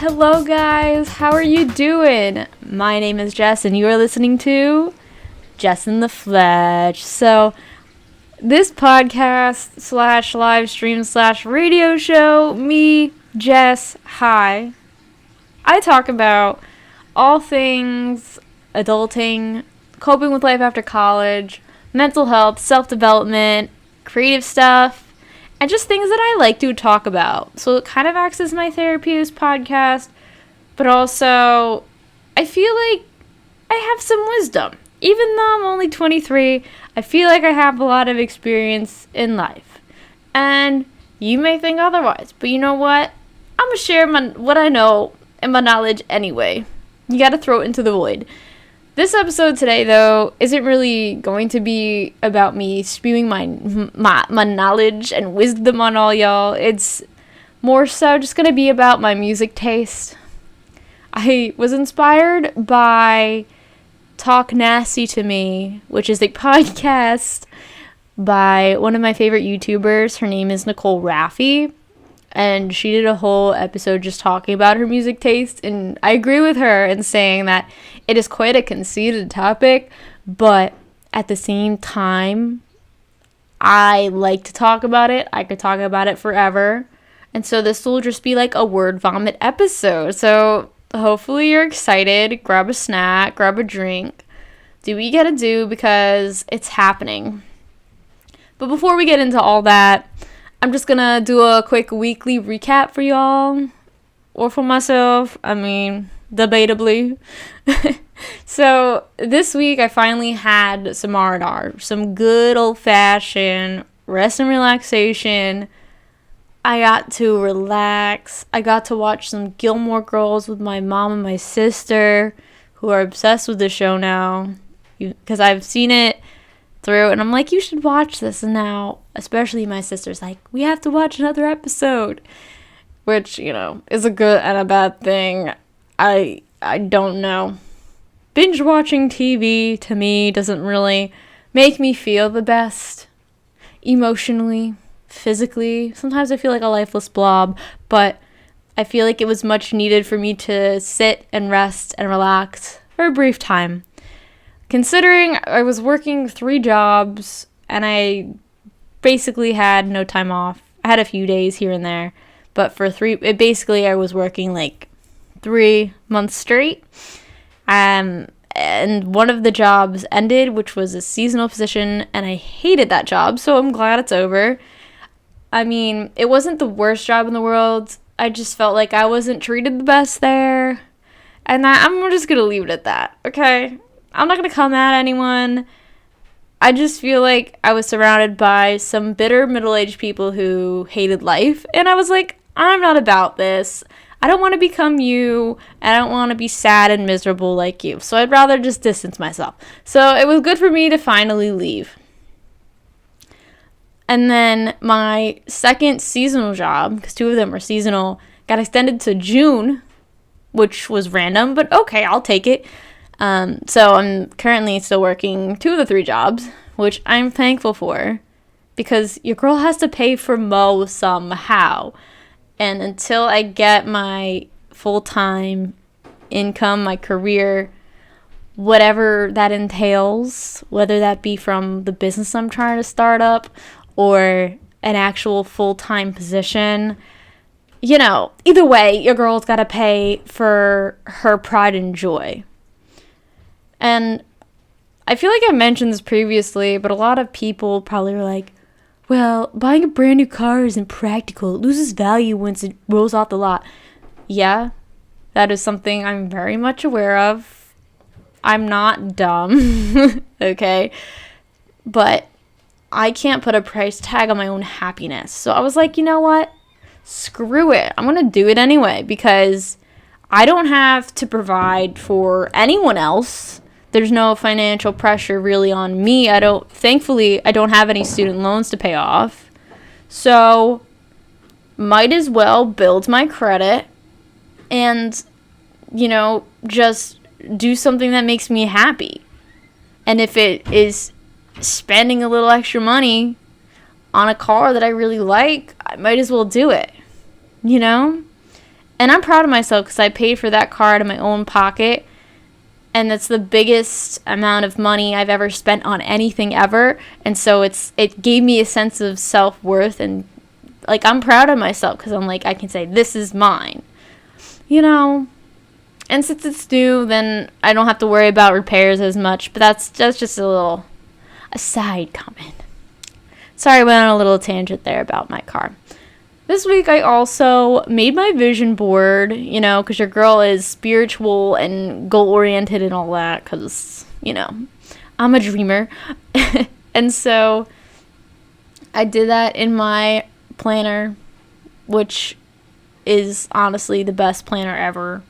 Hello guys, how are you doing? My name is Jess and you are listening to Jess in the Flesh. So this podcast slash live stream slash radio show, me, Jess, hi. I talk about all things adulting, coping with life after college, mental health, self-development, creative stuff, and just things that I like to talk about. So it kind of acts as my therapy, this podcast, but also I feel like I have some wisdom. Even though I'm only 23, I feel like I have a lot of experience in life. And you may think otherwise, but you know what? I'm going to share what I know and my knowledge anyway. You got to throw it into the void. This episode today, though, isn't really going to be about me spewing my knowledge and wisdom on all y'all. It's more so just going to be about my music taste. I was inspired by Talk Nasty to Me, which is a podcast by one of my favorite YouTubers. Her name is Nicole Raffi, and she did a whole episode just talking about her music taste, and I agree with her in saying that it is quite a conceited topic, but at the same time, I like to talk about it. I could talk about it forever, and so this will just be like a word vomit episode. So hopefully you're excited. Grab a snack, grab a drink, do what you gotta do because it's happening. But before we get into all that, I'm just gonna do a quick weekly recap for y'all, or for myself, debatably. So this week I finally had some R&R, some good old-fashioned rest and relaxation. I got to relax. I got to watch some Gilmore Girls with my mom and my sister, who are obsessed with the show now, because I've seen it through, and I'm like, you should watch this. And now, especially my sister's like, we have to watch another episode, which, is a good and a bad thing. I don't know. Binge watching TV to me doesn't really make me feel the best emotionally, physically. Sometimes I feel like a lifeless blob, but I feel like it was much needed for me to sit and rest and relax for a brief time. Considering I was working 3 jobs and I basically had no time off. I had a few days here and there, but for I was working like 3 months straight. And one of the jobs ended, which was a seasonal position, and I hated that job, so I'm glad it's over. It wasn't the worst job in the world. I just felt like I wasn't treated the best there. And I'm just going to leave it at that, okay? I'm not going to come at anyone. I just feel like I was surrounded by some bitter middle-aged people who hated life. And I was like, I'm not about this. I don't want to become you. I don't want to be sad and miserable like you. So I'd rather just distance myself. So it was good for me to finally leave. And then my second seasonal job, because 2 of them were seasonal, got extended to June, which was random, but okay, I'll take it. So I'm currently still working 2 of the 3 jobs, which I'm thankful for, because your girl has to pay for Mo somehow. And until I get my full-time income, my career, whatever that entails, whether that be from the business I'm trying to start up or an actual full-time position, either way, your girl's got to pay for her pride and joy. And I feel like I mentioned this previously, but a lot of people probably are like, well, buying a brand new car isn't practical. It loses value once it rolls off the lot. Yeah, that is something I'm very much aware of. I'm not dumb, okay? But I can't put a price tag on my own happiness. So I was like, you know what? Screw it. I'm going to do it anyway because I don't have to provide for anyone else. There's no financial pressure really on me. Thankfully, I don't have any student loans to pay off. So, might as well build my credit and, just do something that makes me happy. And if it is spending a little extra money on a car that I really like, I might as well do it, And I'm proud of myself because I paid for that car out of my own pocket. And that's the biggest amount of money I've ever spent on anything ever. And so it gave me a sense of self-worth. And, like, I'm proud of myself because I'm like, I can say, this is mine. You know? And since it's new, then I don't have to worry about repairs as much. But that's just a side comment. Sorry, I went on a little tangent there about my car. This week, I also made my vision board, you know, because your girl is spiritual and goal-oriented and all that, because, you know, I'm a dreamer. And so I did that in my planner, which is honestly the best planner ever.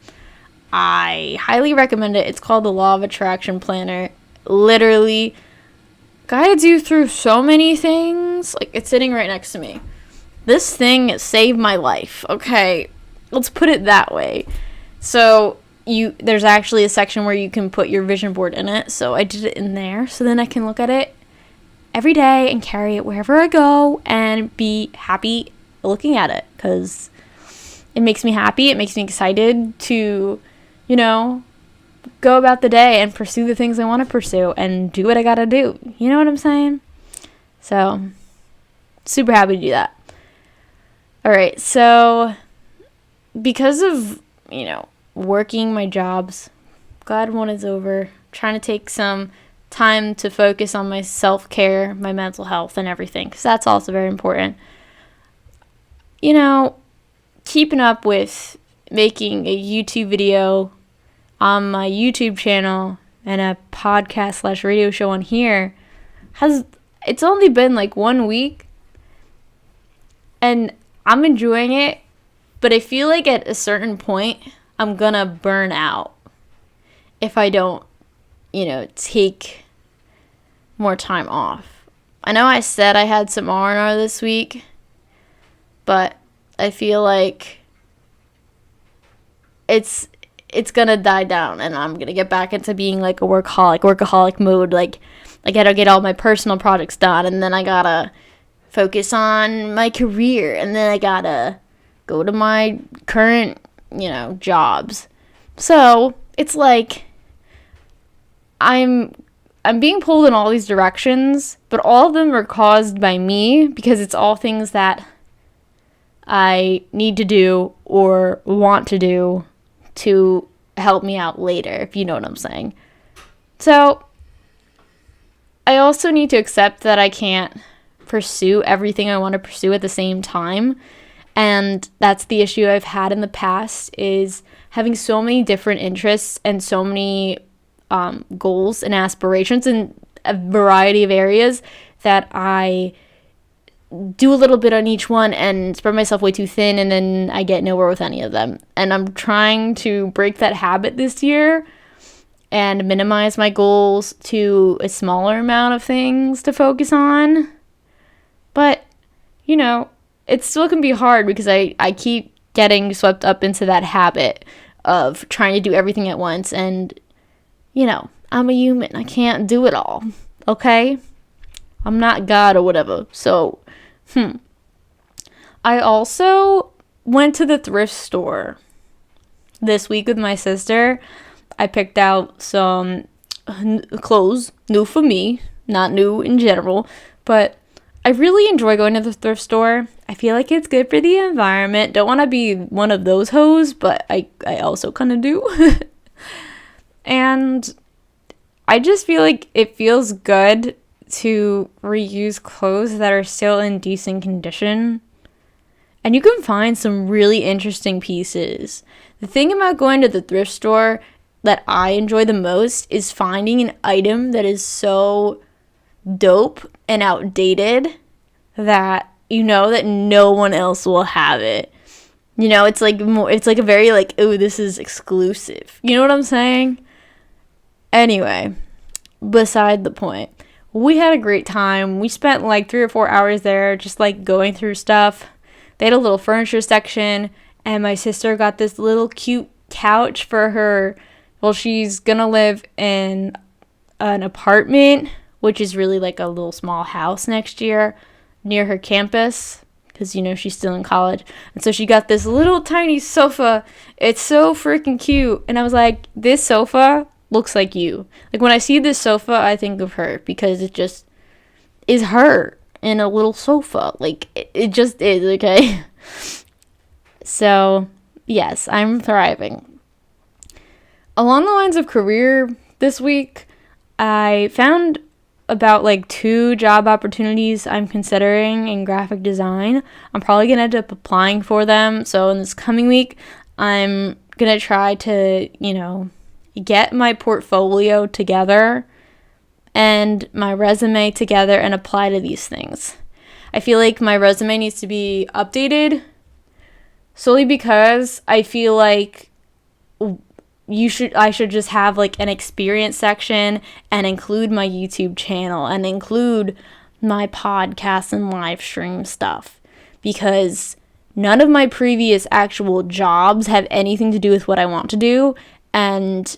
I highly recommend it. It's called the Law of Attraction Planner. Literally guides you through so many things. Like, it's sitting right next to me. This thing saved my life. Okay, let's put it that way. So there's actually a section where you can put your vision board in it. So I did it in there. So then I can look at it every day and carry it wherever I go and be happy looking at it. Because it makes me happy. It makes me excited to, you know, go about the day and pursue the things I want to pursue and do what I got to do. You know what I'm saying? So, super happy to do that. All right, so because of, you know, working my jobs, glad one is over, trying to take some time to focus on my self-care, my mental health, and everything, because that's also very important. You know, keeping up with making a YouTube video on my YouTube channel and a podcast/radio show on here it's only been like 1 week, and I'm enjoying it, but I feel like at a certain point, I'm gonna burn out if I don't, you know, take more time off. I know I said I had some R&R this week, but I feel like it's gonna die down, and I'm gonna get back into being like a workaholic mode. Like, I gotta get all my personal projects done, and then I gotta focus on my career, and then I gotta go to my current, you know, jobs. So it's like I'm being pulled in all these directions, but all of them are caused by me because it's all things that I need to do or want to do to help me out later, if you know what I'm saying. So I also need to accept that I can't pursue everything I want to pursue at the same time. And that's the issue I've had in the past, is having so many different interests and so many goals and aspirations in a variety of areas that I do a little bit on each one and spread myself way too thin, and then I get nowhere with any of them. And I'm trying to break that habit this year and minimize my goals to a smaller amount of things to focus on. But, you know, it still can be hard because I keep getting swept up into that habit of trying to do everything at once. And, you know, I'm a human. I can't do it all. Okay? I'm not God or whatever. So, I also went to the thrift store this week with my sister. I picked out some clothes, new for me, not new in general, but I really enjoy going to the thrift store. I feel like it's good for the environment. Don't want to be one of those hoes, but I also kind of do. And I just feel like it feels good to reuse clothes that are still in decent condition. And you can find some really interesting pieces. The thing about going to the thrift store that I enjoy the most is finding an item that is so dope and outdated that you know that no one else will have it. You know, it's like a very like, oh, this is exclusive. You know what I'm saying? Anyway, beside the point. We had a great time. We spent like 3 or 4 hours there just like going through stuff. They had a little furniture section, and my sister got this little cute couch for her. Well, she's gonna live in an apartment, which is really like a little small house next year near her campus. because, she's still in college. And so she got this little tiny sofa. It's so freaking cute. And I was like, this sofa looks like you. Like, when I see this sofa, I think of her, because it just is her in a little sofa. Like, it just is, okay? So, yes, I'm thriving. Along the lines of career this week, I found about 2 job opportunities I'm considering in graphic design. I'm probably going to end up applying for them. So in this coming week, I'm going to try to, get my portfolio together and my resume together and apply to these things. I feel like my resume needs to be updated solely because I feel like I should just have an experience section and include my YouTube channel and include my podcast and live stream stuff, because none of my previous actual jobs have anything to do with what I want to do, and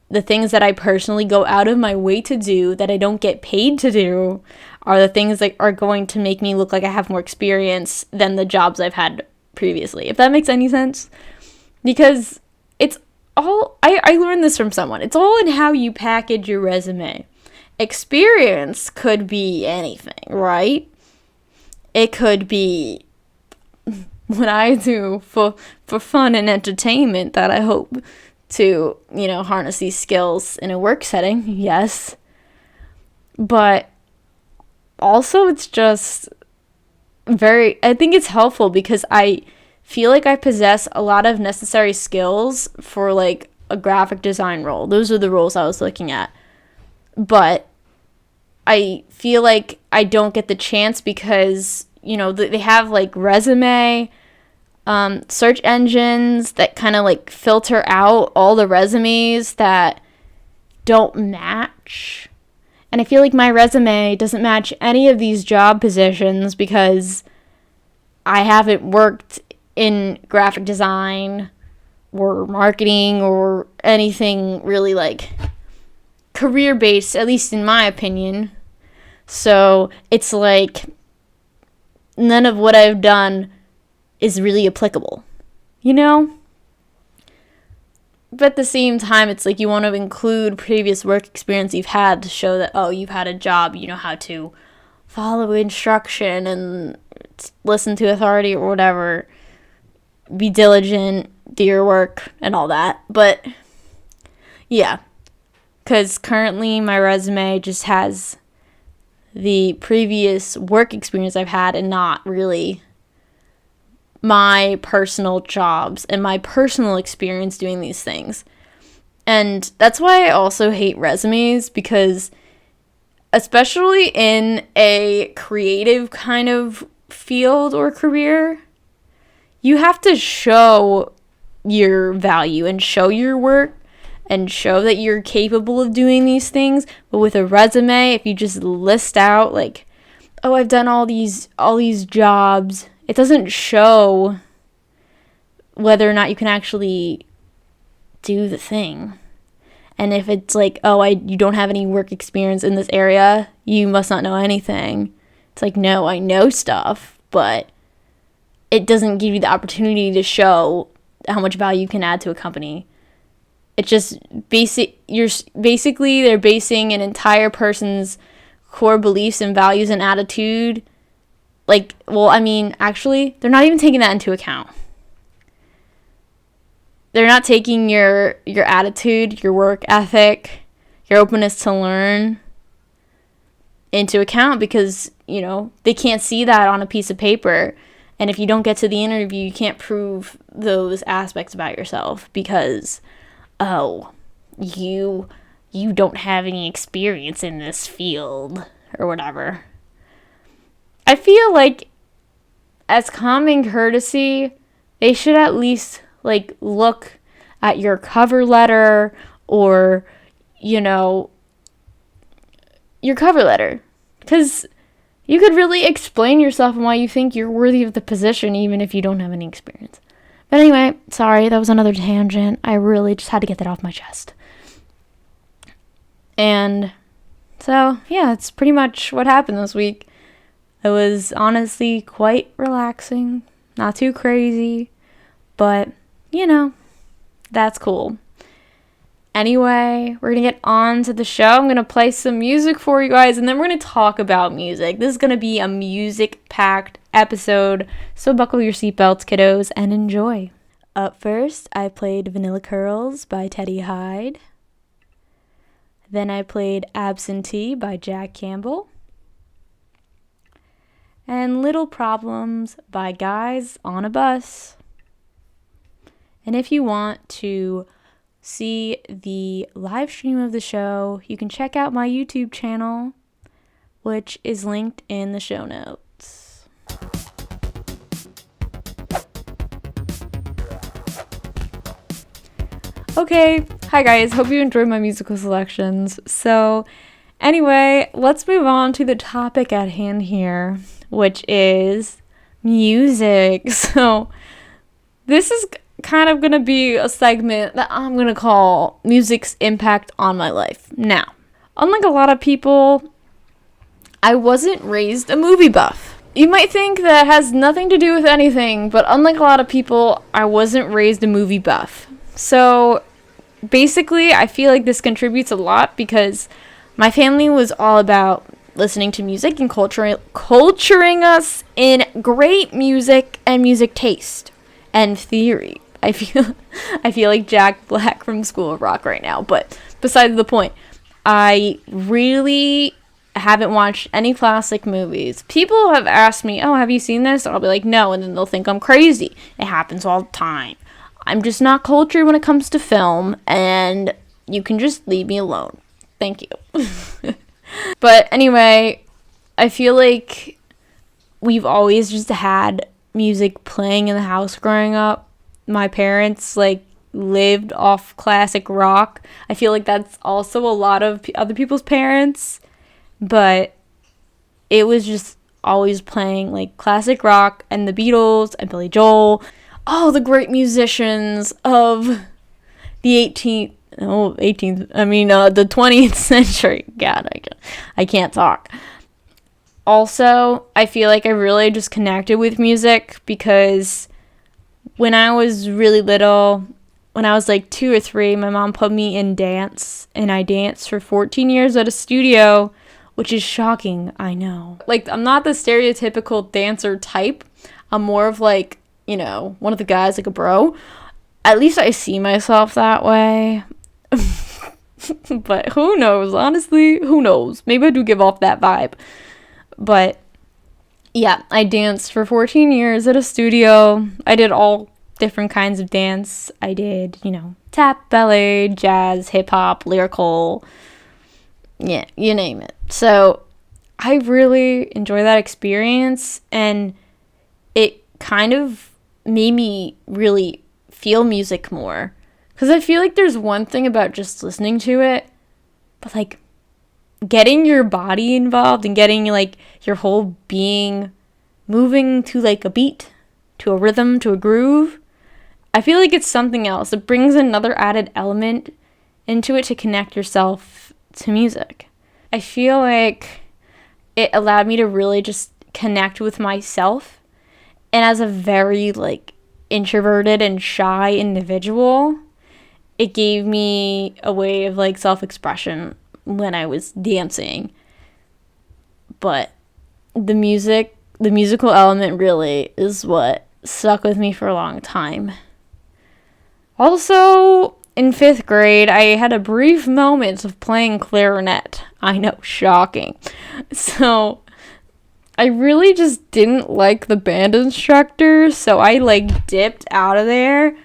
the things that I personally go out of my way to do that I don't get paid to do are the things that are going to make me look like I have more experience than the jobs I've had previously, if that makes any sense. Because it's all, I learned this from someone. It's all in how you package your resume. Experience could be anything, right? It could be what I do for fun and entertainment that I hope to, harness these skills in a work setting, yes. But also it's just I think it's helpful because I feel like I possess a lot of necessary skills for a graphic design role. Those are the roles I was looking at. But I feel like I don't get the chance because, they have resume, search engines that kind of filter out all the resumes that don't match. And I feel like my resume doesn't match any of these job positions because I haven't worked in graphic design or marketing or anything really career based, at least in my opinion. So it's none of what I've done is really applicable, But at the same time, it's you want to include previous work experience you've had to show that, oh, you've had a job, you know how to follow instruction and listen to authority or whatever. Be diligent, do your work, and all that. But, yeah. Because currently my resume just has the previous work experience I've had and not really my personal jobs and my personal experience doing these things. And that's why I also hate resumes, because especially in a creative kind of field or career, you have to show your value and show your work and show that you're capable of doing these things. But with a resume, if you just list out oh, I've done all these jobs, it doesn't show whether or not you can actually do the thing. And if it's oh, you don't have any work experience in this area, you must not know anything. It's no, I know stuff, but it doesn't give you the opportunity to show how much value you can add to a company. It's just they're basing an entire person's core beliefs and values and attitude. Actually, they're not even taking that into account. They're not taking your attitude, your work ethic, your openness to learn into account because, they can't see that on a piece of paper. And if you don't get to the interview, you can't prove those aspects about yourself because, oh, you don't have any experience in this field or whatever. I feel as common courtesy, they should at least look at your cover letter or, your cover letter. Because you could really explain yourself and why you think you're worthy of the position even if you don't have any experience. But anyway, sorry, that was another tangent. I really just had to get that off my chest. And so, yeah, it's pretty much what happened this week. It was honestly quite relaxing, not too crazy, but that's cool. Anyway, we're going to get on to the show. I'm going to play some music for you guys, and then we're going to talk about music. This is going to be a music-packed episode, so buckle your seatbelts, kiddos, and enjoy. Up first, I played Vanilla Curls by Teddy Hyde. Then I played Absentee by Jack Campbell. And Little Problems by Guys on a Bus. And if you want to see the live stream of the show, you can check out my YouTube channel, which is linked in the show notes. Okay, hi guys, hope you enjoyed my musical selections. So anyway, let's move on to the topic at hand here, which is music. So this is kind of going to be a segment that I'm going to call music's impact on my life. Now, unlike a lot of people, I wasn't raised a movie buff. You might think that has nothing to do with anything, but unlike a lot of people, I wasn't raised a movie buff. So basically, I feel like this contributes a lot because my family was all about listening to music and culturing us in great music and music taste and theory. I feel like Jack Black from School of Rock right now, but besides the point, I really haven't watched any classic movies. People have asked me, "Oh, have you seen this?" And I'll be like, "No," and then they'll think I'm crazy. It happens all the time. I'm just not cultured when it comes to film, and you can just leave me alone. Thank you. But anyway, I feel like we've always just had music playing in the house growing up. My parents lived off classic rock. I feel like that's also a lot of other people's parents, but it was just always playing classic rock and the Beatles and Billy Joel, all the great musicians of the 20th century. God, I can't talk. Also, I feel like I really just connected with music because when I was really little, when I was 2 or 3, my mom put me in dance, and I danced for 14 years at a studio, which is shocking, I know. I'm not the stereotypical dancer type. I'm more of one of the guys, a bro. At least I see myself that way. But who knows? Honestly, who knows? Maybe I do give off that vibe. But yeah, I danced for 14 years at a studio. I did all different kinds of dance. I did, tap, ballet, jazz, hip-hop, lyrical. Yeah, you name it. So I really enjoy that experience, and it kind of made me really feel music more. Because I feel like there's one thing about just listening to it, but getting your body involved and getting your whole being moving to a beat, to a rhythm, to a groove, I feel like it's something else. It brings another added element into it to connect yourself to music. I feel like it allowed me to really just connect with myself, and as a very introverted and shy individual, it gave me a way of self-expression when I was dancing. But the musical element really is what stuck with me for a long time. Also, in 5th grade, I had a brief moment of playing clarinet. I know, shocking. So I really just didn't like the band instructor, so I dipped out of there.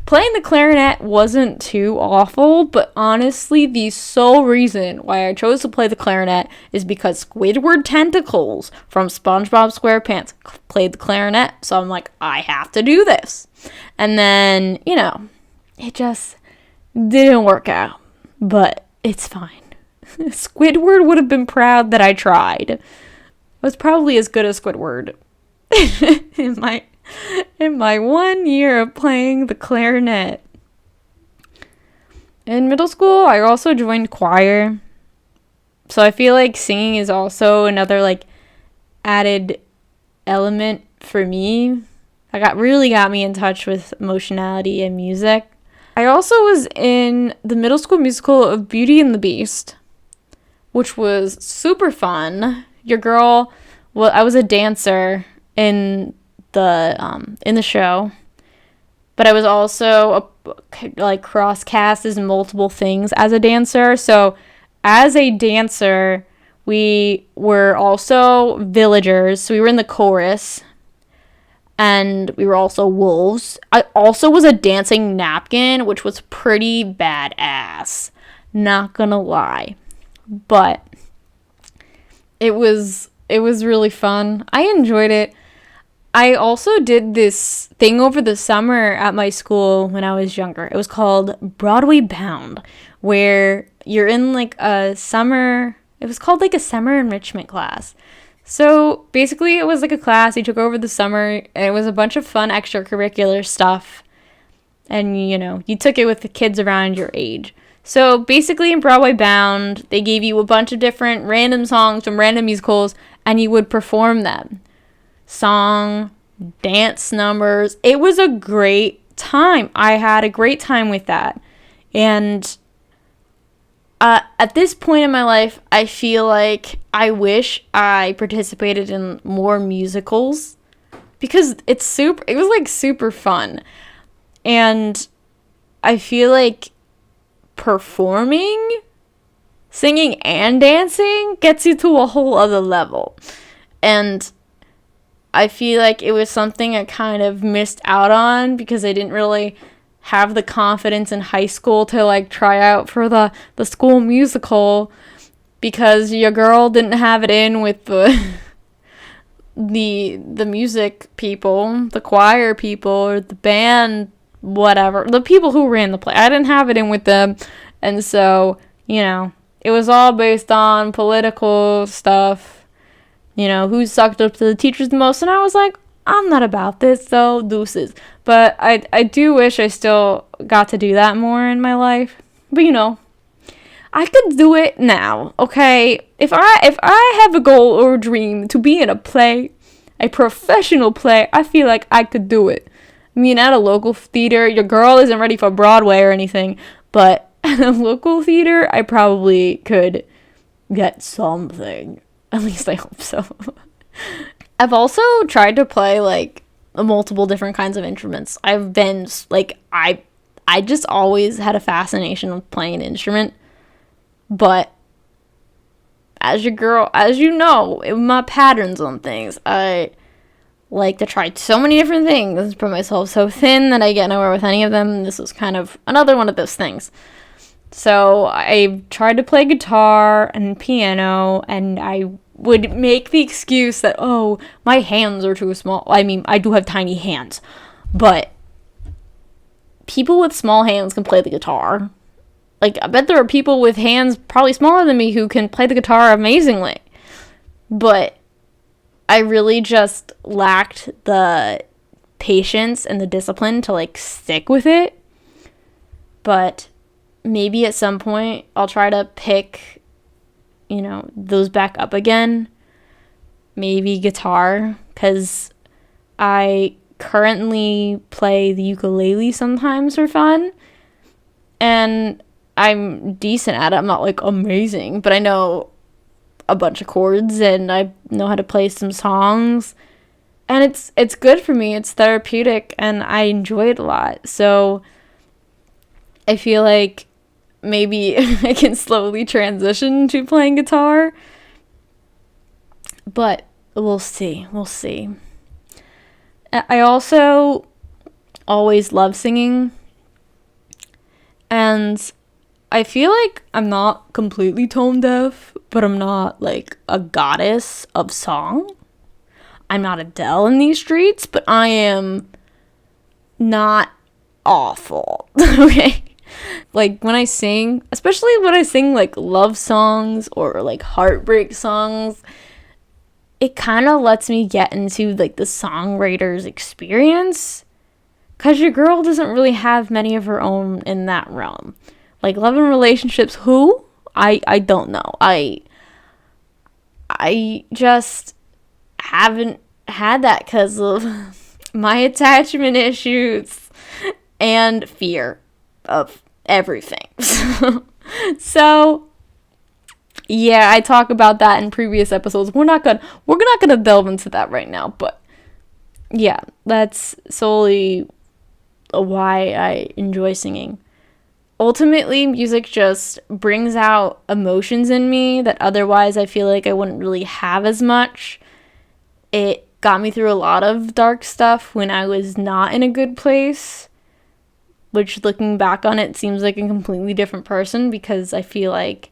Playing the clarinet wasn't too awful, but honestly, the sole reason why I chose to play the clarinet is because Squidward Tentacles from SpongeBob SquarePants played the clarinet, so I'm like, I have to do this. And then, it just didn't work out, but it's fine. Squidward would have been proud that I tried. I was probably as good as Squidward in my 1 year of playing the clarinet. In middle school, I also joined choir. So I feel like singing is also another added element for me. Really got me in touch with emotionality and music. I also was in the middle school musical of Beauty and the Beast, which was super fun. I was a dancer in the show, but I was also cross cast as multiple things as a dancer. So as a dancer, we were also villagers. So we were in the chorus, and we were also wolves. I also was a dancing napkin, which was pretty badass. Not gonna lie. But it was really fun. I enjoyed it. I also did this thing over the summer at my school when I was younger. It was called Broadway Bound, where you're in like a summer, it was called like a summer enrichment class. So basically it was like a class you took over the summer, and it was a bunch of fun extracurricular stuff. And you took it with the kids around your age. So basically in Broadway Bound, they gave you a bunch of different random songs from random musicals, and you would perform them. Song, dance numbers. It was a great time. I had a great time with that. And at this point in my life, I feel like I wish I participated in more musicals, because it was like super fun. And I feel like performing, singing and dancing gets you to a whole other level. And I feel like it was something I kind of missed out on because I didn't really have the confidence in high school to like try out for the school musical, because your girl didn't have it in with the music people, the choir people, or the band, whatever, the people who ran the play. I didn't have it in with them. And so, it was all based on political stuff, who sucked up to the teachers the most. And I was like, I'm not about this, so deuces. But I do wish I still got to do that more in my life. But I could do it now, okay? If I have a goal or a dream to be in a play, a professional play, I feel like I could do it. I mean, at a local theater, your girl isn't ready for Broadway or anything, but at a local theater, I probably could get something. At least I hope so. I've also tried to play like multiple different kinds of instruments. I've been like, I just always had a fascination with playing an instrument. But as your girl, as you know, my patterns on things, I like to try so many different things, put myself so thin that I get nowhere with any of them. This was kind of another one of those things. So I tried to play guitar and piano, and I would make the excuse that, oh, my hands are too small. I mean, I do have tiny hands, but people with small hands can play the guitar. Like, I bet there are people with hands probably smaller than me who can play the guitar amazingly. But I really just lacked the patience and the discipline to, like, stick with it. But maybe at some point I'll try to pick, those back up again. Maybe guitar, because I currently play the ukulele sometimes for fun. And I'm decent at it. I'm not, like, amazing, but I know a bunch of chords, and I know how to play some songs. And it's good for me. It's therapeutic, and I enjoy it a lot. So I feel like maybe I can slowly transition to playing guitar. But we'll see. We'll see. I also always love singing. And I feel like I'm not completely tone deaf, but I'm not like a goddess of song. I'm not Adele in these streets, but I am not awful. Okay? Like, when I sing, especially when I sing like love songs or like heartbreak songs, it kind of lets me get into like the songwriter's experience, because your girl doesn't really have many of her own in that realm. Like, love and relationships, I don't know. I haven't had that because of my attachment issues and fear of everything. So yeah, I talk about that in previous episodes. We're not gonna delve into that right now, but yeah, that's solely why I enjoy singing. Ultimately, music just brings out emotions in me that otherwise I feel like I wouldn't really have as much. It got me through a lot of dark stuff when I was not in a good place, which looking back on it seems like a completely different person because I feel like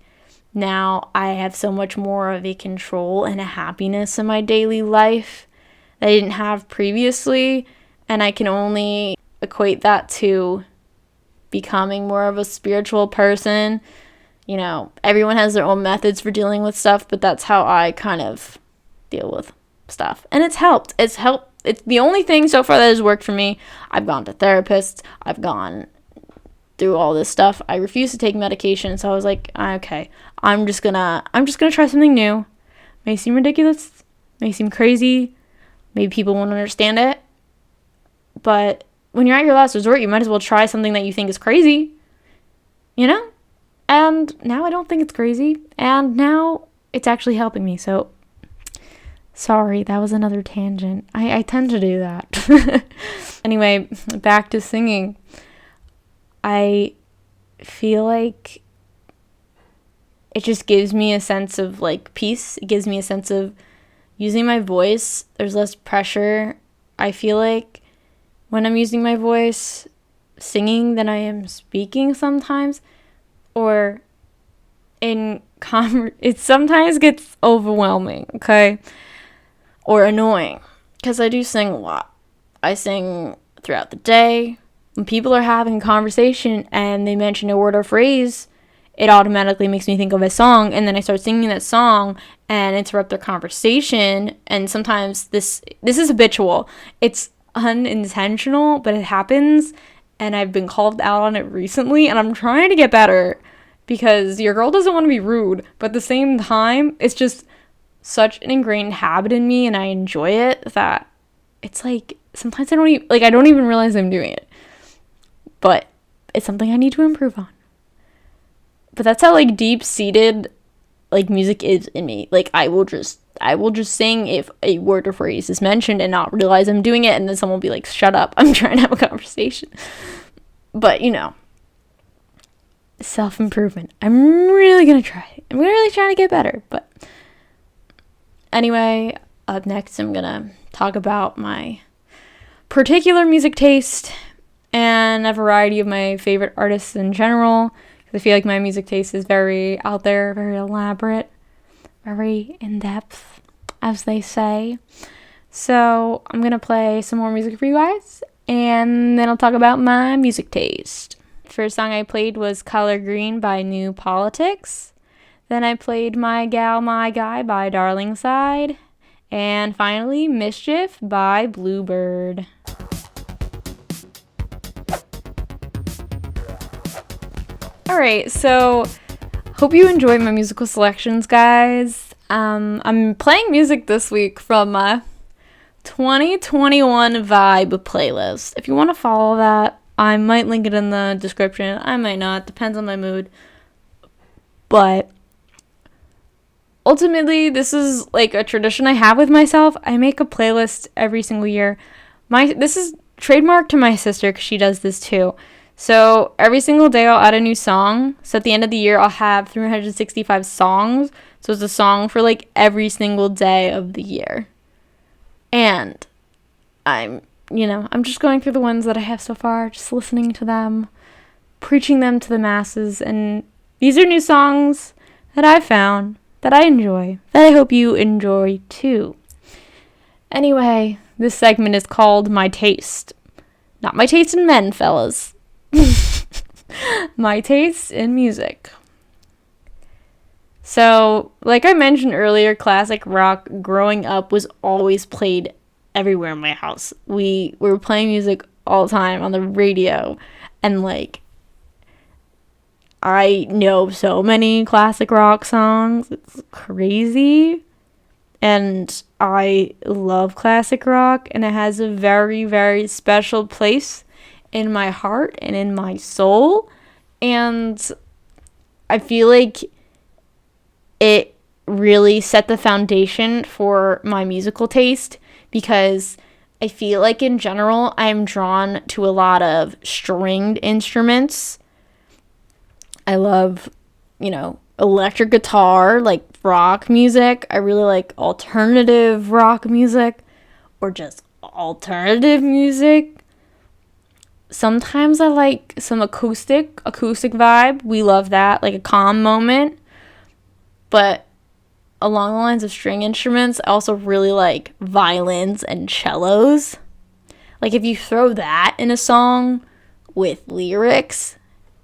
now I have so much more of a control and a happiness in my daily life that I didn't have previously, and I can only equate that to becoming more of a spiritual person. You know, everyone has their own methods for dealing with stuff, but that's how I kind of deal with stuff. And it's helped. It's the only thing so far that has worked for me. I've gone to therapists. I've gone through all this stuff. I refuse to take medication, so I was like, okay, I'm just gonna try something new. May seem ridiculous, may seem crazy, maybe people won't understand it, but when you're at your last resort, you might as well try something that you think is crazy, you know? And now I don't think it's crazy, and now it's actually helping me. So sorry, that was another tangent. I tend to do that. Anyway, back to singing. I feel like it just gives me a sense of like peace. It gives me a sense of using my voice. There's less pressure, I feel like, when I'm using my voice singing than I am speaking sometimes. Or it sometimes gets overwhelming, okay? Or annoying, because I do sing a lot. I sing throughout the day. When people are having a conversation and they mention a word or phrase, it automatically makes me think of a song, and then I start singing that song and interrupt their conversation. And sometimes this is habitual. It's unintentional, but it happens, and I've been called out on it recently, and I'm trying to get better because your girl doesn't want to be rude, but at the same time, it's just such an ingrained habit in me, and I enjoy it that it's like sometimes I don't even realize I'm doing it. But it's something I need to improve on. But that's how like deep-seated like music is in me. Like I will just sing if a word or phrase is mentioned and not realize I'm doing it, and then someone will be like, "Shut up, I'm trying to have a conversation." But you know, self-improvement. I'm really gonna try. I'm really trying to get better. But anyway, up next I'm gonna talk about my particular music taste and a variety of my favorite artists in general. I feel like my music taste is very out there, very elaborate, very in-depth, as they say. So I'm going to play some more music for you guys, and then I'll talk about my music taste. First song I played was Color Green by New Politics. Then I played My Gal, My Guy by Darlingside. And finally, Mischief by Bluebird. Alright, so hope you enjoyed my musical selections, guys. I'm playing music this week from my 2021 Vibe playlist. If you want to follow that, I might link it in the description. I might not. Depends on my mood. But ultimately, this is like a tradition I have with myself. I make a playlist every single year. This is trademarked to my sister because she does this too. So every single day I'll add a new song. So at the end of the year I'll have 365 songs. So it's a song for like every single day of the year. And I'm just going through the ones that I have so far, just listening to them, preaching them to the masses. And these are new songs that I found that I enjoy, that I hope you enjoy too. Anyway, this segment is called My Taste. Not my taste in men, fellas. My taste in music. So, like I mentioned earlier, classic rock growing up was always played everywhere in my house. We were playing music all the time on the radio, and like I know so many classic rock songs. It's crazy. And I love classic rock, and it has a very, very special place in my heart and in my soul. And I feel like it really set the foundation for my musical taste, because I feel like in general I'm drawn to a lot of stringed instruments. I love, electric guitar, like rock music. I really like alternative rock music, or just alternative music. Sometimes I like some acoustic vibe. We love that, like a calm moment. But along the lines of string instruments, I also really like violins and cellos. Like if you throw that in a song with lyrics,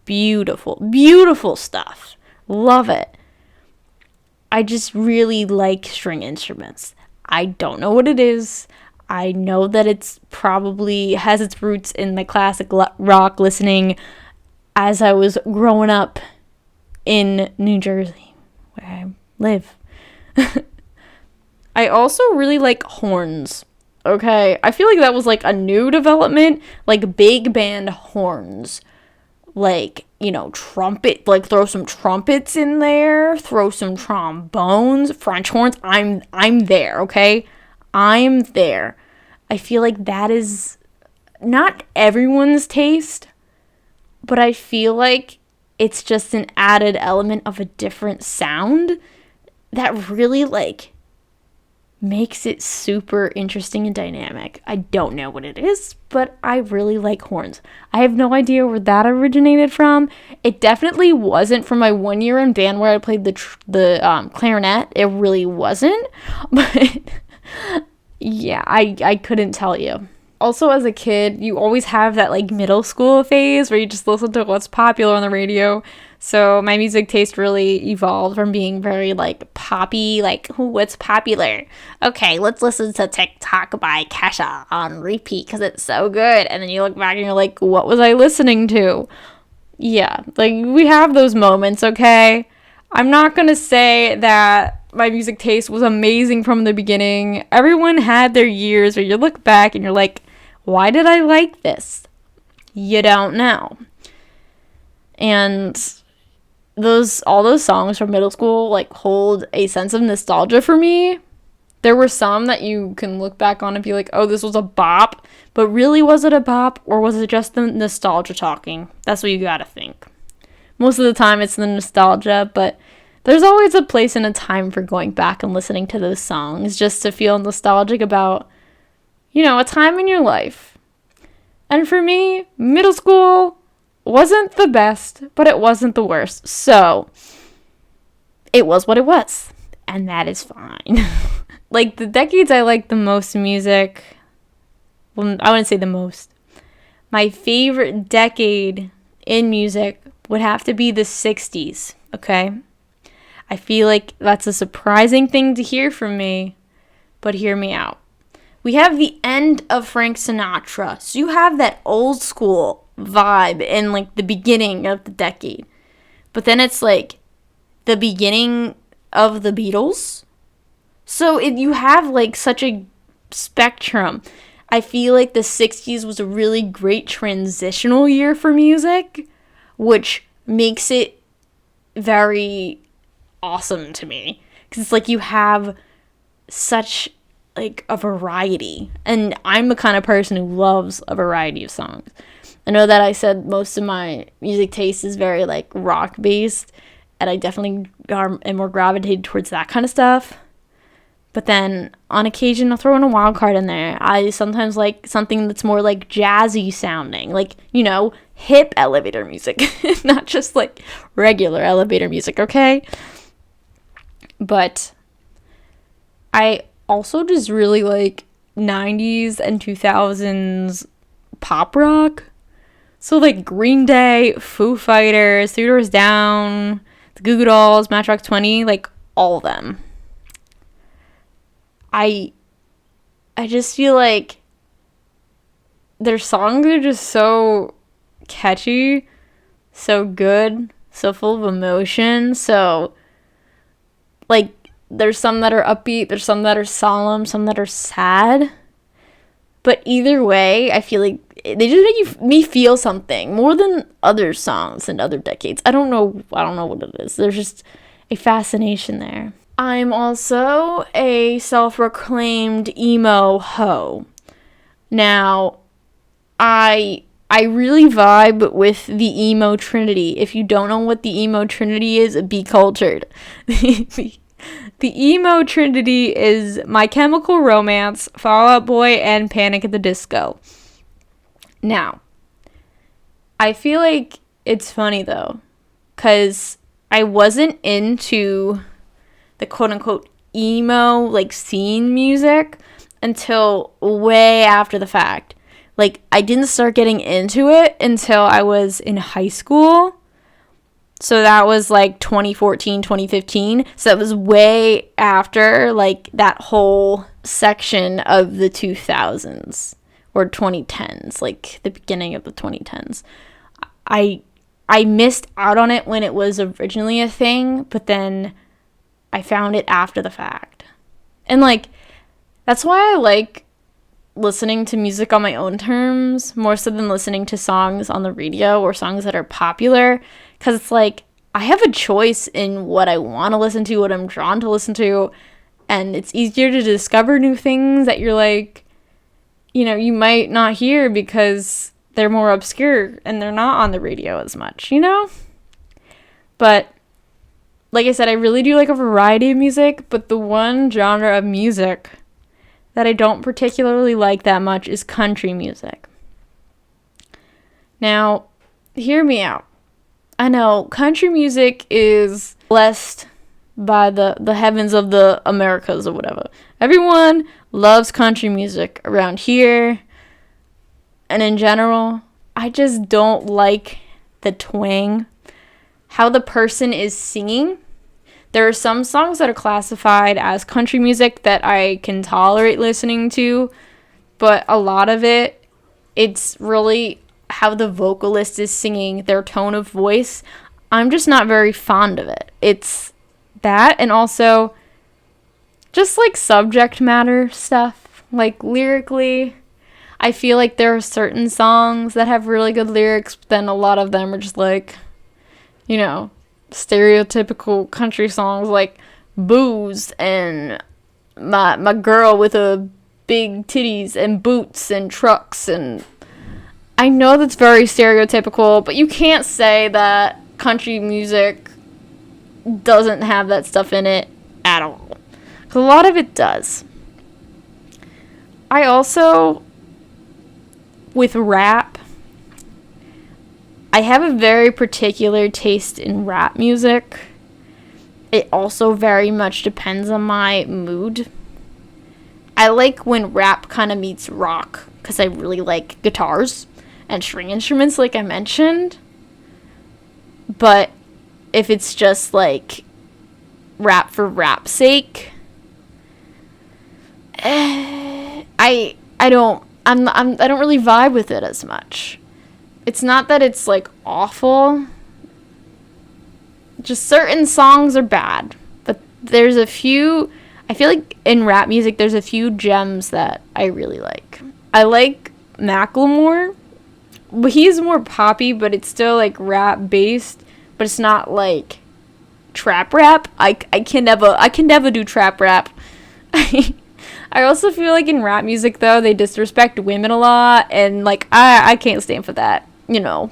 beautiful, beautiful stuff. Love it. I just really like string instruments. I don't know what it is. I know that it's probably has its roots in the classic rock listening as I was growing up in New Jersey, where I live. I also really like horns. Okay, I feel like that was like a new development, like big band horns. Like, trumpet, like throw some trumpets in there, throw some trombones, French horns. I'm there, okay? I'm there. I feel like that is not everyone's taste, but I feel like it's just an added element of a different sound that really makes it super interesting and dynamic. I don't know what it is, but I really like horns. I have no idea where that originated from. It definitely wasn't from my 1 year in band where I played the clarinet. It really wasn't, but yeah, I couldn't tell you. Also, as a kid, you always have that middle school phase where you just listen to what's popular on the radio. So my music taste really evolved from being very poppy, what's popular. Okay, let's listen to TikTok by CashApp on repeat because it's so good. And then you look back and you're like, what was I listening to? Yeah, we have those moments, okay? I'm not going to say that my music taste was amazing from the beginning. Everyone had their years where you look back and you're like, why did I like this? You don't know. And all those songs from middle school hold a sense of nostalgia for me. There were some that you can look back on and be like, oh, this was a bop, but really was it a bop, or was it just the nostalgia talking? That's what you gotta think. Most of the time it's the nostalgia, but there's always a place and a time for going back and listening to those songs just to feel nostalgic about a time in your life. And for me, middle school wasn't the best, but it wasn't the worst. So it was what it was, and that is fine. The decades I like the most music, well, I wouldn't say the most. My favorite decade in music would have to be the 60s, okay? I feel like that's a surprising thing to hear from me, but hear me out. We have the end of Frank Sinatra, so you have that old school vibe in the beginning of the decade. But then it's the beginning of the Beatles. So you have such a spectrum. I feel like the 60s was a really great transitional year for music, which makes it very awesome to me. Because it's you have such a variety. And I'm the kind of person who loves a variety of songs. I know that I said most of my music taste is very rock based, and I definitely am more gravitated towards that kind of stuff. But then on occasion I'll throw in a wild card in there. I sometimes like something that's more jazzy sounding, hip elevator music, not just regular elevator music, okay? But I also just really 90s and 2000s pop rock. So Green Day, Foo Fighters, Three Doors Down, the Goo Goo Dolls, Matchbox 20, all of them. I just feel their songs are just so catchy, so good, so full of emotion, so There's some that are upbeat, there's some that are solemn, some that are sad. But either way, I feel like they just make me feel something more than other songs in other decades. I don't know what it is. There's just a fascination there. I'm also a self-proclaimed emo hoe. Now, I really vibe with the emo trinity. If you don't know what the emo trinity is, be cultured. The emo trinity is My Chemical Romance, Fall Out Boy, and Panic at the Disco. Now, I feel like it's funny though, because I wasn't into the quote-unquote emo, like, scene music until way after the fact. Like, I didn't start getting into it until I was in high school. So that was like 2014, 2015. So that was way after like that whole section of the 2000s or 2010s, like the beginning of the 2010s. I missed out on it when it was originally a thing, but then I found it after the fact. And like, that's why I like listening to music on my own terms more so than listening to songs on the radio or songs that are popular, because it's like I have a choice in what I want to listen to, what I'm drawn to listen to, and it's easier to discover new things that you're like, you know, you might not hear because they're more obscure and they're not on the radio as much, you know? But like I said, I really do like a variety of music, but the one genre of music that I don't particularly like that much is country music. Now, hear me out. I know country music is blessed by the heavens of the Americas or whatever. Everyone loves country music around here and in general. I just don't like the twang, how the person is singing. There are some songs that are classified as country music that I can tolerate listening to, but a lot of it, it's really how the vocalist is singing, their tone of voice. I'm just not very fond of it. It's that, and also just like subject matter stuff, like lyrically. I feel like there are certain songs that have really good lyrics, but then a lot of them are just like, you know, stereotypical country songs like booze and my girl with a big titties and boots and trucks. And I know that's very stereotypical, but you can't say that country music doesn't have that stuff in it at all, 'cause a lot of it does. I also, with rap, I have a very particular taste in rap music. It also very much depends on my mood. I like when rap kind of meets rock, because I really like guitars and string instruments, like I mentioned. But if it's just like rap for rap's sake, I don't really vibe with it as much. It's not that it's like awful. Just certain songs are bad. But there's a few, I feel like in rap music there's a few gems that I really like. I like Macklemore. He's more poppy, but it's still like rap based, but it's not like trap rap. I can never do trap rap. I also feel like in rap music though, they disrespect women a lot, and like I can't stand for that. You know,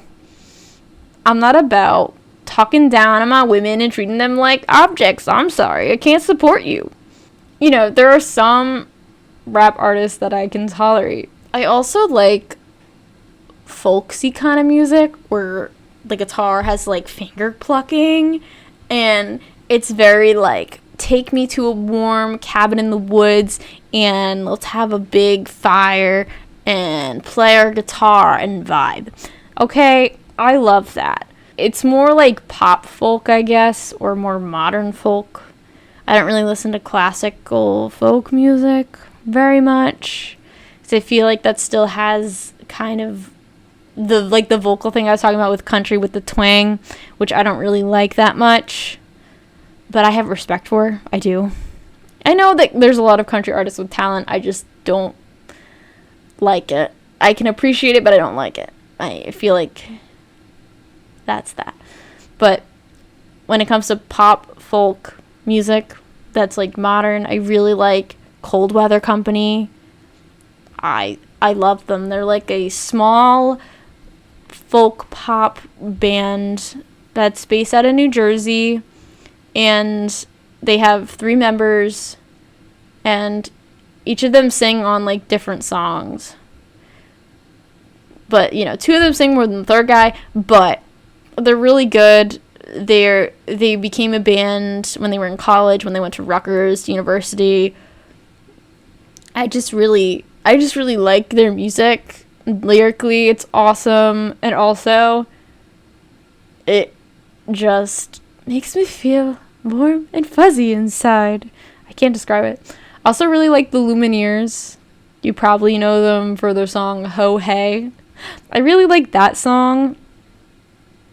I'm not about talking down on my women and treating them like objects. I'm sorry, I can't support you. You know, there are some rap artists that I can tolerate. I also like folksy kind of music where the guitar has like finger plucking, and it's very like, take me to a warm cabin in the woods and let's have a big fire and play our guitar and vibe. Okay, I love that. It's more like pop folk, I guess, or more modern folk. I don't really listen to classical folk music very much, because I feel like that still has kind of the vocal thing I was talking about with country, with the twang, which I don't really like that much. but I have respect for. I do. I know that there's a lot of country artists with talent. I just don't like it. I can appreciate it, but I don't like it. I feel like that's that. But when it comes to pop, folk music that's like modern, I really like Cold Weather Company. I love them. They're like a small folk pop band that's based out of New Jersey, and they have 3 members, and each of them sing on like different songs. But 2 of them sing more than the third guy, but they're really good. They became a band when they were in college, when they went to Rutgers University. I just really like their music. Lyrically, it's awesome, and also it just makes me feel warm and fuzzy inside. I can't describe it. I also really like the Lumineers. You probably know them for their song Ho Hey. I really like that song,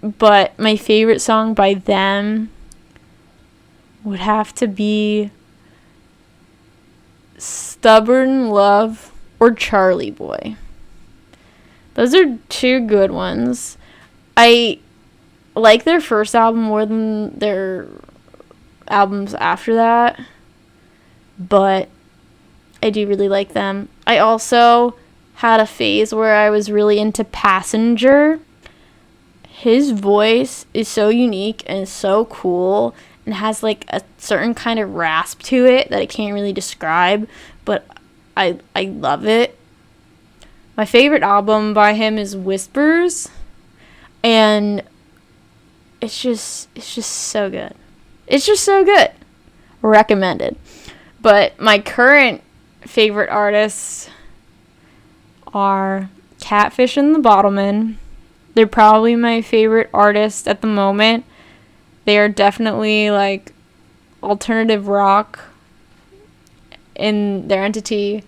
but my favorite song by them would have to be Stubborn Love or Charlie Boy. Those are 2 good ones. I like their first album more than their albums after that, but I do really like them. I also had a phase where I was really into Passenger. His voice is so unique and so cool and has like a certain kind of rasp to it that I can't really describe, but I love it. My favorite album by him is Whispers, and it's just so good. It's just so good. Recommended. But my current favorite artists are Catfish and the Bottlemen. They're probably my favorite artist at the moment. They are definitely like alternative rock in their entity.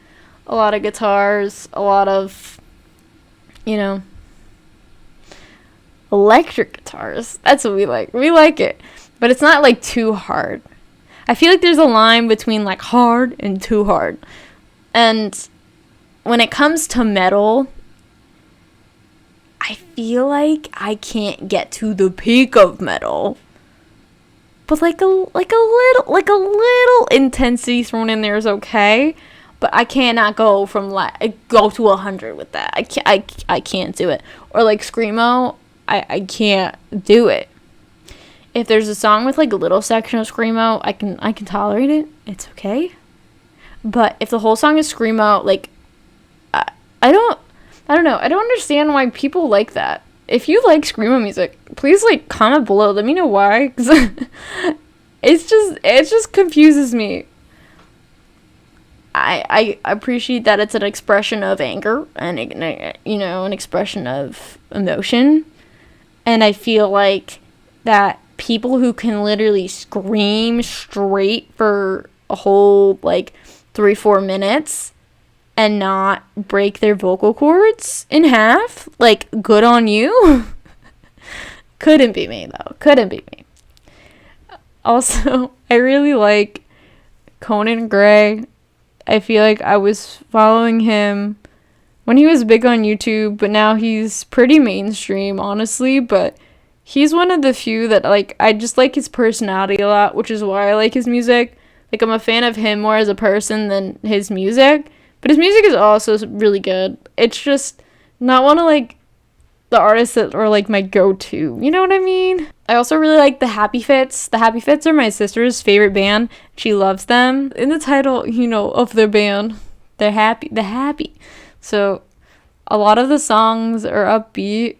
A lot of guitars, a lot of, electric guitars. That's what we like. We like it. But it's not like too hard. I feel like there's a line between like hard and too hard. And when it comes to metal, I feel like I can't get to the peak of metal. But like a little intensity thrown in there is okay. But I cannot go go to 100 with that. I can't do it. Or like screamo, I can't do it. If there's a song with like a little section of screamo, I can tolerate it. It's okay. But if the whole song is screamo, like I don't know. I don't understand why people like that. If you like screamo music, please like comment below. Let me know why. 'Cause it just confuses me. I appreciate that it's an expression of anger and an expression of emotion, and I feel like that people who can literally scream straight for a whole like 3-4 minutes and not break their vocal cords in half, like, good on you. Couldn't be me though. Couldn't be me. Also, I really like Conan Gray. I feel like I was following him when he was big on YouTube, but now he's pretty mainstream, honestly. But he's one of the few that, like, I just like his personality a lot, which is why I like his music. Like, I'm a fan of him more as a person than his music. But his music is also really good. It's just not one of, like, the artists that are, like, my go-to. You know what I mean? I also really like the Happy Fits. The Happy Fits are my sister's favorite band. She loves them. In the title, of their band, they're happy. The Happy. So, a lot of the songs are upbeat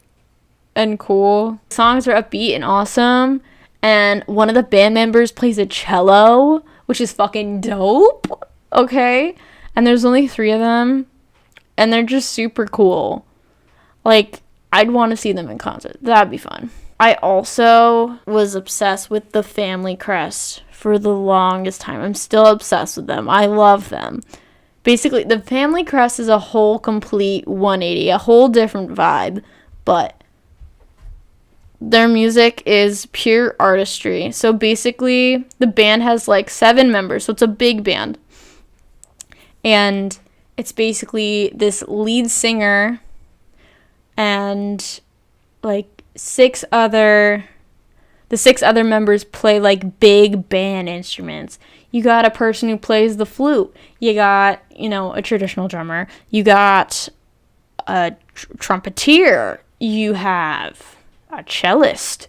and cool. Songs are upbeat and awesome. And one of the band members plays a cello, which is fucking dope. Okay? And there's only 3 of them. And they're just super cool. Like, I'd want to see them in concert. That'd be fun. I also was obsessed with the Family Crest for the longest time. I'm still obsessed with them. I love them. Basically, the Family Crest is a whole complete 180, a whole different vibe. But their music is pure artistry. So basically, the band has like 7 members, so it's a big band. And it's basically this lead singer and like 6 other members play like big band instruments. You got a person who plays the flute. You got, a traditional drummer. You got a trumpeter. You have a cellist.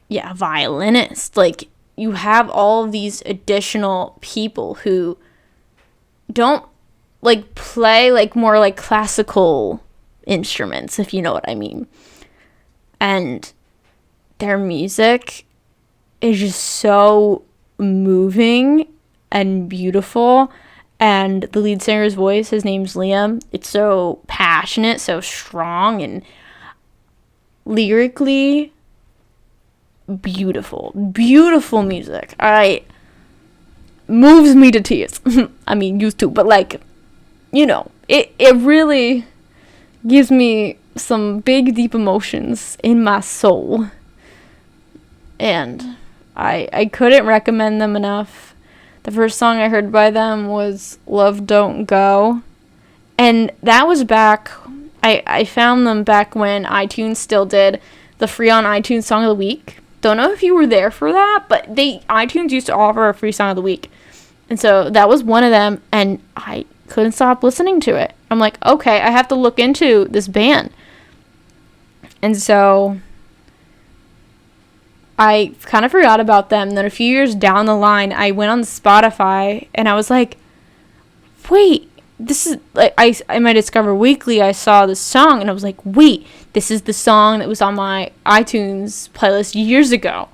Yeah, a violinist. Like, you have all of these additional people who don't like play like more like classical instruments, if you know what I mean. And their music is just so moving and beautiful. And the lead singer's voice, his name's Liam, it's so passionate, so strong, and lyrically beautiful music. Moves me to tears. I mean, used to, but like, it really gives me some big deep emotions in my soul. And I couldn't recommend them enough. The first song I heard by them was Love Don't Go. And that was back, I found them back when iTunes still did the free on iTunes Song of the Week. Don't know if you were there for that, but iTunes used to offer a free Song of the Week. And so that was one of them, and I couldn't stop listening to it. I'm like, okay, I have to look into this band. And so I kind of forgot about them. Then a few years down the line, I went on Spotify, and I was like, wait, this is, like, I my Discover Weekly, I saw this song, and I was like, wait, this is the song that was on my iTunes playlist years ago.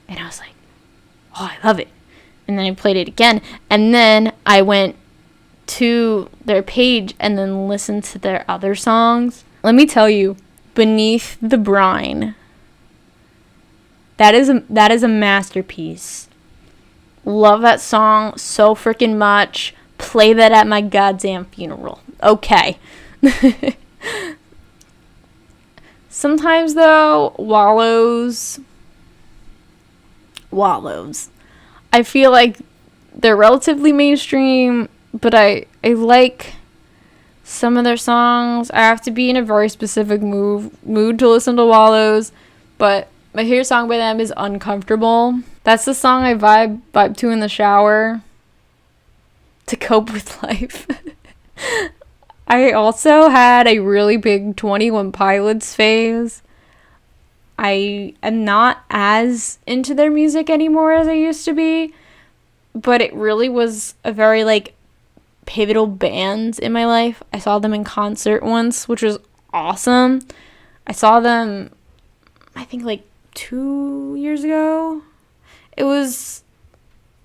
And I was like, oh, I love it. And then I played it again, and then I went to their page and then listened to their other songs. Let me tell you, Beneath the Brine, that is a masterpiece. Love that song so freaking much. Play that at my goddamn funeral. Okay. Sometimes though, Wallows. I feel like they're relatively mainstream, but I like some of their songs. I have to be in a very specific mood to listen to Wallows, but my favorite song by them is Uncomfortable. That's the song I vibe to in the shower to cope with life. I also had a really big 21 Pilots phase. I am not as into their music anymore as I used to be, but it really was a very, like, pivotal band in my life. I saw them in concert once, which was awesome. I saw them, I think, like, 2 years ago. It was,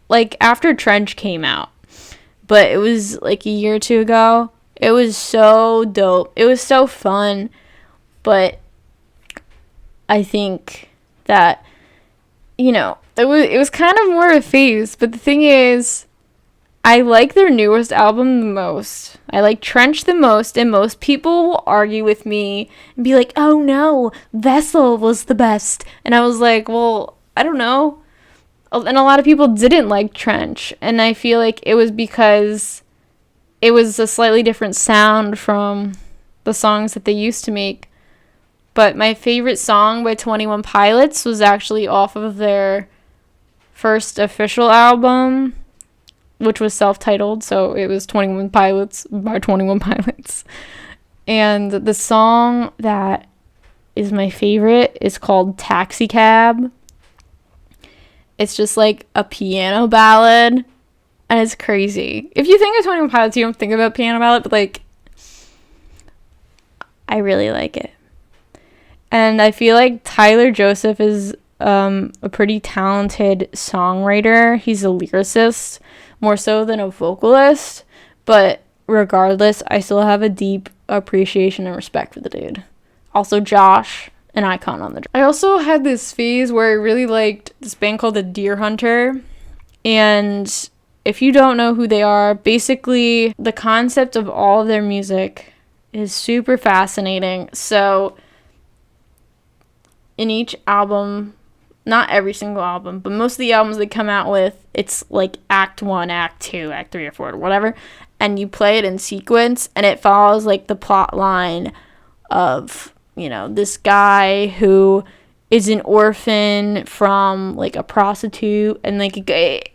like, after Trench came out, but it was, like, a year or two ago. It was so dope. It was so fun, but I think that, it was kind of more of a phase. But the thing is, I like their newest album the most. I like Trench the most, and most people will argue with me and be like, oh no, Vessel was the best. And I was like, well, I don't know. And a lot of people didn't like Trench, and I feel like it was because it was a slightly different sound from the songs that they used to make. But my favorite song by 21 Pilots was actually off of their first official album, which was self-titled, so it was 21 Pilots by 21 Pilots. And the song that is my favorite is called Taxi Cab. It's just like a piano ballad, and it's crazy. If you think of 21 Pilots, you don't think about piano ballad, but, like, I really like it. And I feel like Tyler Joseph is a pretty talented songwriter. He's a lyricist, more so than a vocalist. But regardless, I still have a deep appreciation and respect for the dude. Also, Josh, an icon on the... I also had this phase where I really liked this band called The Deer Hunter. And if you don't know who they are, basically the concept of all of their music is super fascinating. So in each album, not every single album, but most of the albums they come out with, it's like Act 1, Act 2, Act 3 or 4 or whatever, and you play it in sequence, and it follows like the plot line of, you know, this guy who is an orphan from like a prostitute, and like,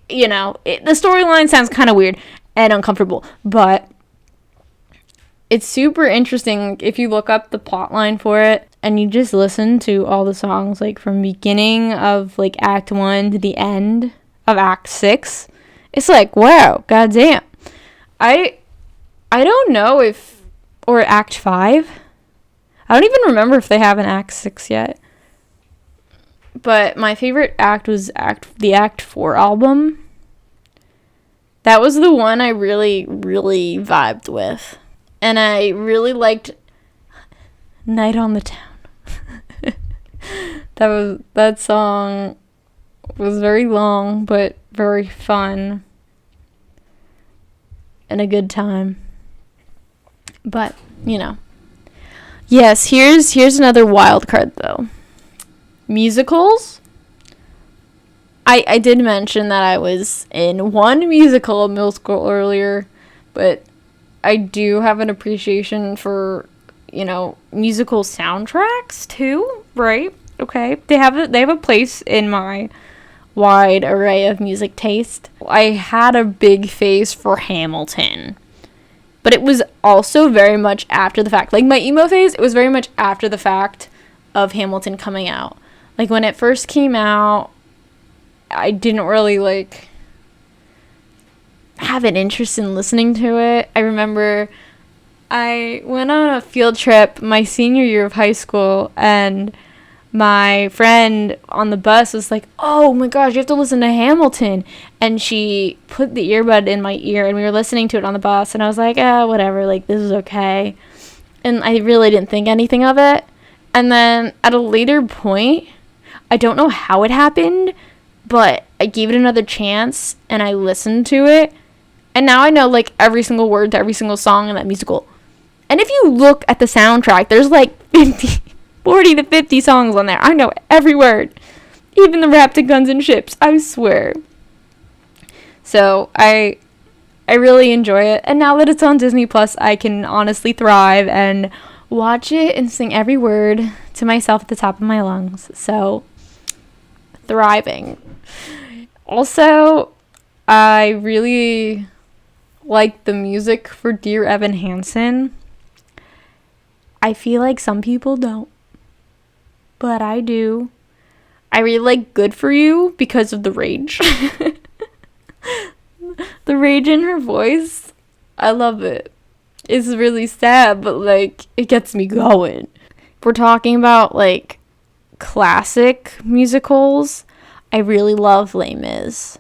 you know, the storyline sounds kind of weird and uncomfortable, but it's super interesting if you look up the plot line for it and you just listen to all the songs, like from beginning of like Act 1 to the end of Act 6. It's like, wow, goddamn. I don't know if, or Act 5. I don't even remember if they have an Act 6 yet. But my favorite act was the Act 4 album. That was the one I really, really vibed with. And I really liked Night on the Town. That song was very long, but very fun. And a good time. But, you know. Yes, here's another wild card though. Musicals. I did mention that I was in one musical in middle school earlier, but I do have an appreciation for, you know, musical soundtracks too, right? Okay. They have a place in my wide array of music taste. I had a big face for Hamilton. But it was also very much after the fact. Like my emo phase, it was very much after the fact of Hamilton coming out. Like, when it first came out, I didn't really, like, have an interest in listening to it. I remember I went on a field trip my senior year of high school, and my friend on the bus was like, oh my gosh, you have to listen to Hamilton. And she put the earbud in my ear, and we were listening to it on the bus, and I was like, whatever, like, this is okay. And I really didn't think anything of it. And then at a later point, I don't know how it happened, but I gave it another chance, and I listened to it, and now I know, like, every single word to every single song in that musical. And if you look at the soundtrack, there's, like, 40 to 50 songs on there. I know every word. Even the rap to Guns and Ships, I swear. So, I really enjoy it, and now that it's on Disney Plus, I can honestly thrive and watch it and sing every word to myself at the top of my lungs. So, thriving. Also, I really like the music for Dear Evan Hansen. I feel like some people don't, but I do. I really like Good For You because of the rage. The rage in her voice, I love it. It's really sad, but like, it gets me going. If we're talking about like classic musicals, I really love Les Mis.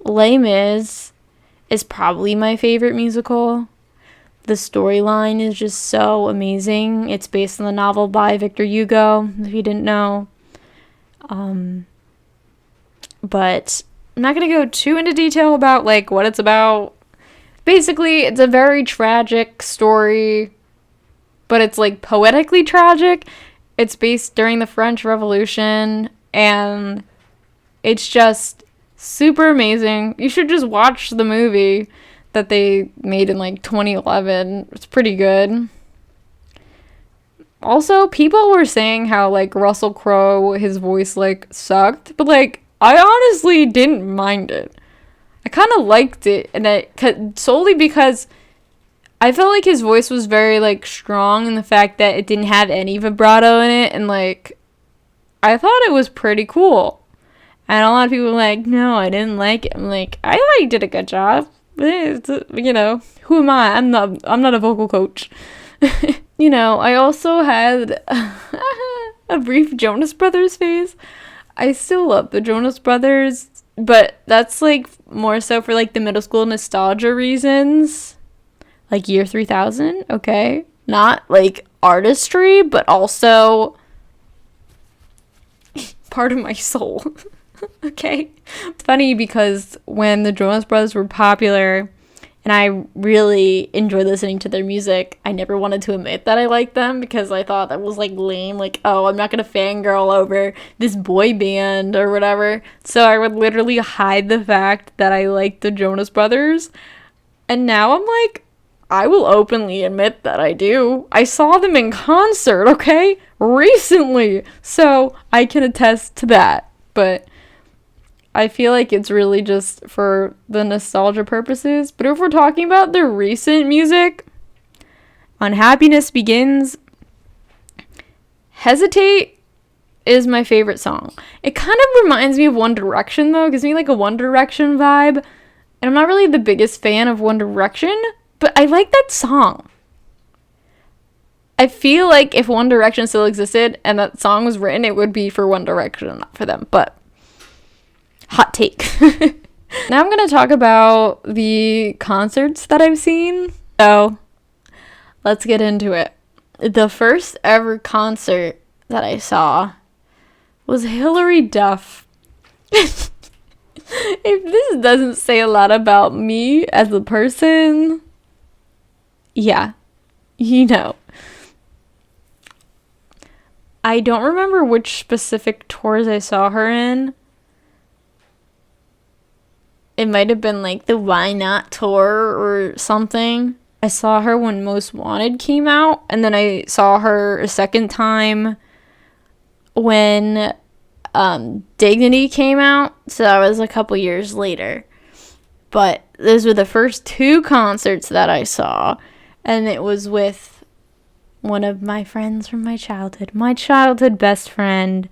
Les Mis is probably my favorite musical. The storyline is just so amazing. It's based on the novel by Victor Hugo, if you didn't know. But I'm not going to go too into detail about like what it's about. Basically, it's a very tragic story, but it's like poetically tragic. It's based during the French Revolution, and it's just super amazing. You should just watch the movie that they made in like 2011. It's pretty good. Also, people were saying how like Russell Crowe, his voice like sucked, but like I honestly didn't mind it. I kind of liked it, and solely because I felt like his voice was very like strong in the fact that it didn't have any vibrato in it, and like I thought it was pretty cool. And a lot of people were like, no, I didn't like it. I'm like, I thought he did a good job. You know, who am I? I'm not a vocal coach. You know, I also had a brief Jonas Brothers phase. I still love the Jonas Brothers, but that's like more so for like the middle school nostalgia reasons. Like Year 3000, okay? Not like artistry, but also part of my soul. Okay? It's funny because when the Jonas Brothers were popular and I really enjoy listening to their music. I never wanted to admit that I liked them because I thought that was like lame, like, oh, I'm not gonna fangirl over this boy band or whatever. So I would literally hide the fact that I liked the Jonas Brothers, and now I'm like, I will openly admit that I do. I saw them in concert, okay? Recently. So I can attest to that. But I feel like it's really just for the nostalgia purposes. But if we're talking about the recent music, Unhappiness Begins, Hesitate is my favorite song. It kind of reminds me of One Direction, though. It gives me like a One Direction vibe. And I'm not really the biggest fan of One Direction, but I like that song. I feel like if One Direction still existed and that song was written, it would be for One Direction, not for them. But hot take. Now I'm going to talk about the concerts that I've seen. So let's get into it. The first ever concert that I saw was Hilary Duff. If this doesn't say a lot about me as a person, yeah, you know. I don't remember which specific tours I saw her in. It might have been like the Why Not tour or something. I saw her when Most Wanted came out, and then I saw her a second time when Dignity came out, so that was a couple years later. But those were the first two concerts that I saw, and it was with one of my friends from my childhood best friend,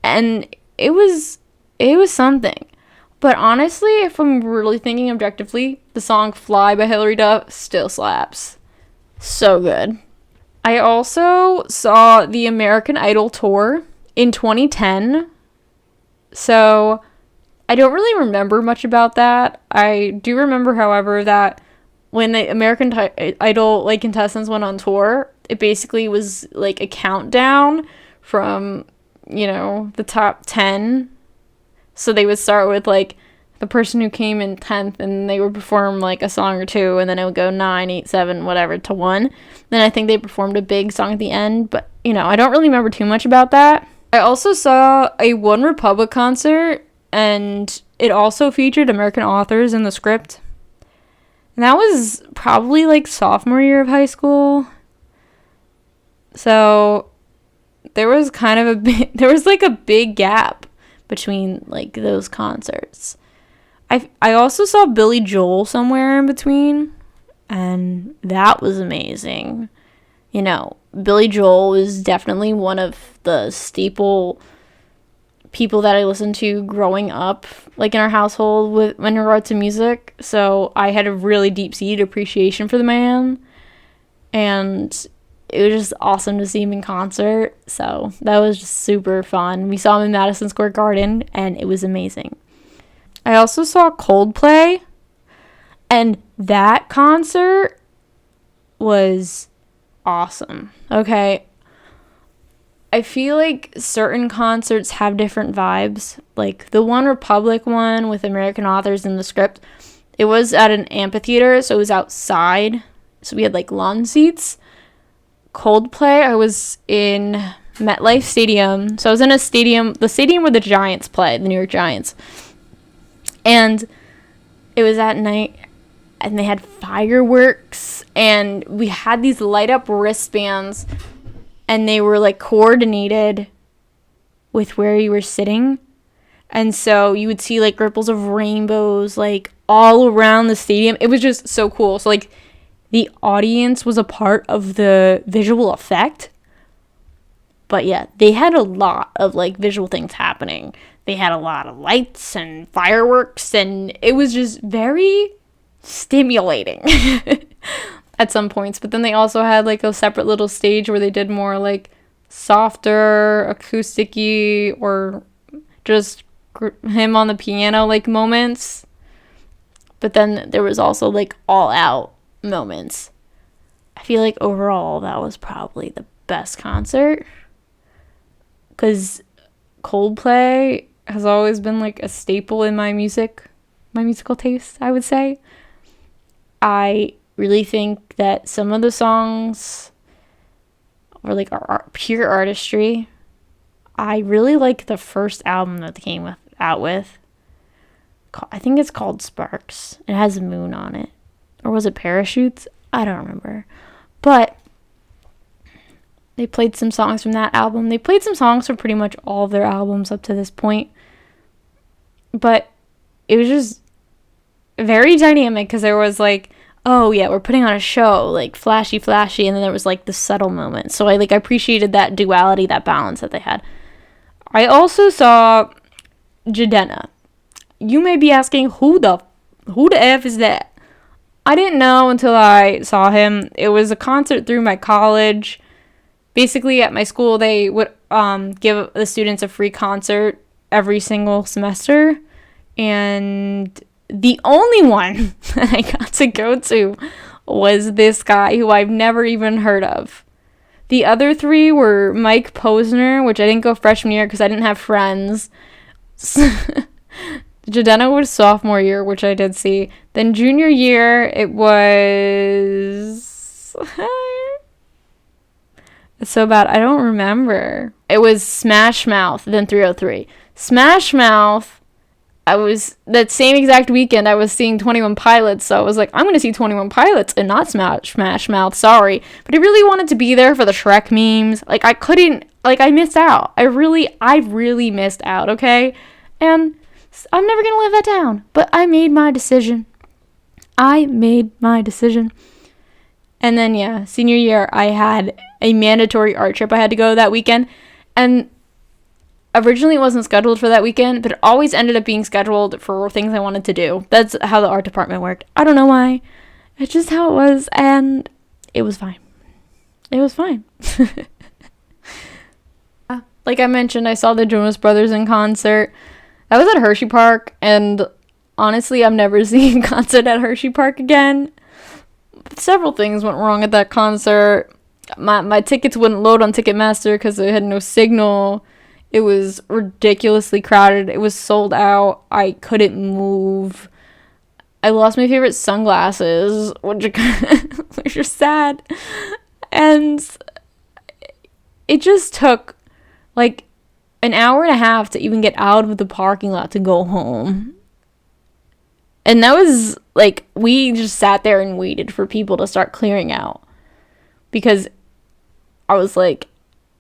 and it was something. But honestly, if I'm really thinking objectively, the song Fly by Hilary Duff still slaps. So good. I also saw the American Idol tour in 2010. So I don't really remember much about that. I do remember, however, that when the American Idol like contestants went on tour, it basically was like a countdown from, you know, the top 10. So they would start with like the person who came in 10th, and they would perform like a song or two, and then it would go 9, 8, 7, whatever to 1. Then I think they performed a big song at the end, but you know, I don't really remember too much about that. I also saw a One Republic concert, and it also featured American authors in the script. And that was probably like sophomore year of high school. So there was kind of there was like a big gap between like those concerts. I also saw Billy Joel somewhere in between, and that was amazing. You know, Billy Joel is definitely one of the staple people that I listened to growing up, like in our household with in regard to music. So I had a really deep-seated appreciation for the man, and it was just awesome to see him in concert. So that was just super fun. We saw him in Madison Square Garden, and it was amazing. I also saw Coldplay, and that concert was awesome. Okay, I feel like certain concerts have different vibes. Like the One Republic one with American authors in the script, it was at an amphitheater, so it was outside. So we had like lawn seats. Coldplay, I was in MetLife Stadium. So I was in a stadium, the stadium where the Giants play, the New York Giants. And it was at night, and they had fireworks, and we had these light up wristbands, and they were like coordinated with where you were sitting. And so you would see like ripples of rainbows like all around the stadium. It was just so cool. So like the audience was a part of the visual effect. But yeah, they had a lot of like visual things happening. They had a lot of lights and fireworks, and it was just very stimulating at some points. But then they also had like a separate little stage where they did more like softer, acoustic-y, or just him on the piano like moments. But then there was also like all out moments. I feel like overall that was probably the best concert, because Coldplay has always been like a staple in my musical taste, I would say. I really think that some of the songs are like pure artistry. I really like the first album that they came out with. I think it's called Sparks. It has a moon on it. Or was it Parachutes? I don't remember. But they played some songs from that album. They played some songs from pretty much all of their albums up to this point. But it was just very dynamic because there was like, oh yeah, we're putting on a show, like flashy, and then there was like the subtle moment. So I appreciated that duality, that balance that they had. I also saw Jadena. You may be asking, who the F is that? I didn't know until I saw him. It was a concert through my college. Basically, at my school, they would give the students a free concert every single semester. And the only one that I got to go to was this guy who I've never even heard of. The other three were Mike Posner, which I didn't go freshman year because I didn't have friends. Jadena was sophomore year, which I did see. Then junior year, it was... It's so bad. I don't remember. It was Smash Mouth, then 303. Smash Mouth, I was... That same exact weekend, I was seeing 21 Pilots, so I was like, I'm going to see 21 Pilots and not Smash Mouth, sorry. But I really wanted to be there for the Shrek memes. Like, I couldn't... Like, I missed out. I really missed out, okay? And... I'm never going to live that down. But I made my decision. And then, yeah, senior year, I had a mandatory art trip I had to go that weekend. And originally it wasn't scheduled for that weekend, but it always ended up being scheduled for things I wanted to do. That's how the art department worked. I don't know why. It's just how it was. And it was fine. Like I mentioned, I saw the Jonas Brothers in concert. I was at Hershey Park, and honestly, I'm never seeing a concert at Hershey Park again. Several things went wrong at that concert. My tickets wouldn't load on Ticketmaster because they had no signal. It was ridiculously crowded. It was sold out. I couldn't move. I lost my favorite sunglasses, which are sad. And it just took, like, an hour and a half to even get out of the parking lot to go home. And that was, like, we just sat there and waited for people to start clearing out. Because I was like,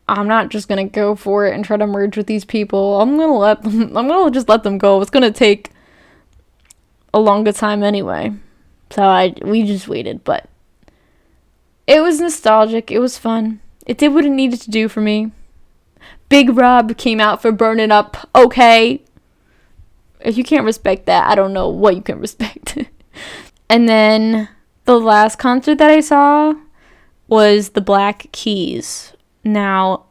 I'm not just going to go for it and try to merge with these people. I'm going to just let them go. It's going to take a longer time anyway. So we just waited. But it was nostalgic. It was fun. It did what it needed to do for me. Big Rob came out for Burn It Up. Okay. If you can't respect that, I don't know what you can respect. And then the last concert that I saw was the Black Keys. Now,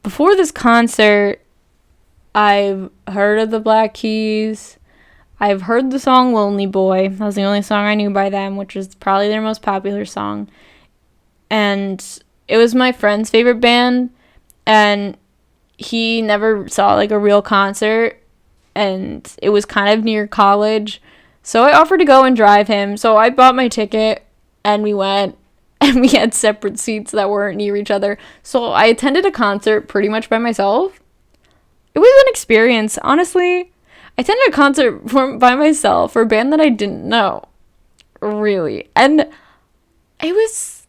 before this concert, I've heard of the Black Keys. I've heard the song Lonely Boy. That was the only song I knew by them, which was probably their most popular song. And it was my friend's favorite band. And he never saw, like, a real concert, and it was kind of near college, so I offered to go and drive him. So I bought my ticket, and we went, and we had separate seats that weren't near each other. So I attended a concert pretty much by myself. It was an experience, honestly. I attended a concert by myself for a band that I didn't know, really, and it was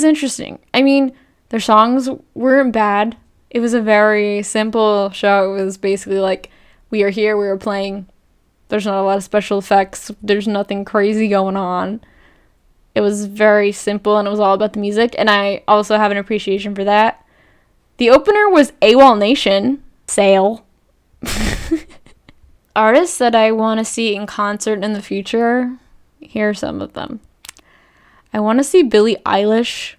interesting. I mean, their songs weren't bad. It was a very simple show. It was basically like, we are here, we are playing. There's not a lot of special effects. There's nothing crazy going on. It was very simple, and it was all about the music, and I also have an appreciation for that. The opener was AWOL Nation. Sale. Artists that I want to see in concert in the future, here are some of them. I want to see Billie Eilish.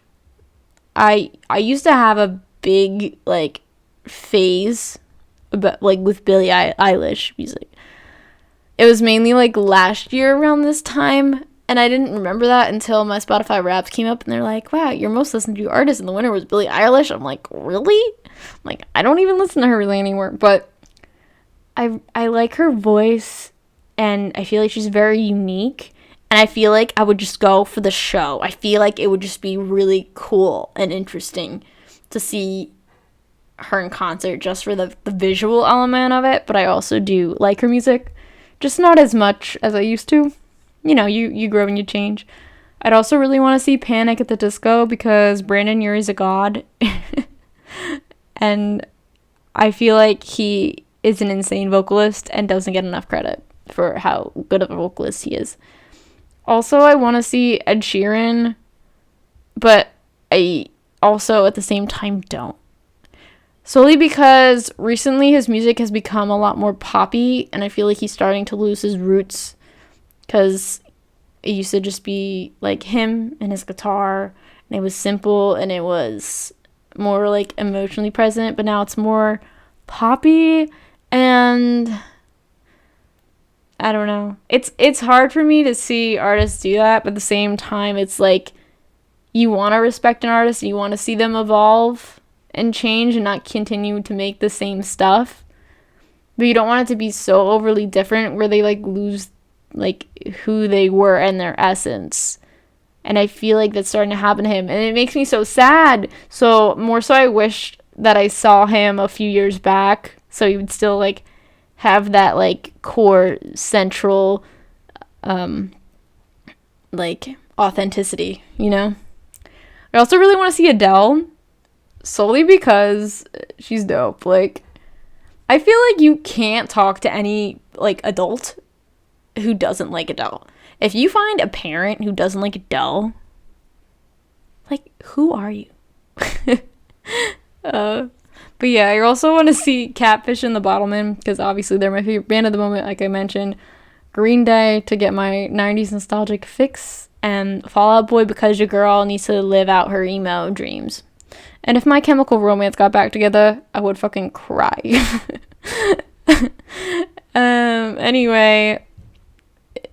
I used to have a big, like, phase about, like, with Billie Eilish music. It was mainly, like, last year around this time, and I didn't remember that until my Spotify Wrapped came up, and they're like, wow, your most listened to artist in the winter was Billie Eilish. I'm like, really? Like, I don't even listen to her really anymore, but I like her voice, and I feel like she's very unique, And I feel like I would just go for the show. I feel like it would just be really cool and interesting to see her in concert just for the visual element of it. But I also do like her music, just not as much as I used to. You know, you grow and you change. I'd also really want to see Panic at the Disco because Brandon Urie's a god. And I feel like he is an insane vocalist and doesn't get enough credit for how good of a vocalist he is. Also, I want to see Ed Sheeran, but I also at the same time don't. Solely because recently his music has become a lot more poppy, and I feel like he's starting to lose his roots because it used to just be like him and his guitar, and it was simple and it was more like emotionally present, but now it's more poppy, and I don't know. It's hard for me to see artists do that, but at the same time, it's like you want to respect an artist and you want to see them evolve and change and not continue to make the same stuff. But you don't want it to be so overly different where they like lose like who they were and their essence. And I feel like that's starting to happen to him, and it makes me so sad. So more so I wish that I saw him a few years back so he would still like have that like core central like authenticity, you know. I also really want to see Adele, solely because she's dope. Like, I feel like you can't talk to any like adult who doesn't like Adele. If you find a parent who doesn't like Adele, like, who are you? But yeah, I also want to see Catfish and the Bottlemen, because obviously they're my favorite band at the moment, like I mentioned. Green Day to get my 90s nostalgic fix, and Fall Out Boy because your girl needs to live out her emo dreams. And if My Chemical Romance got back together, I would fucking cry. Anyway,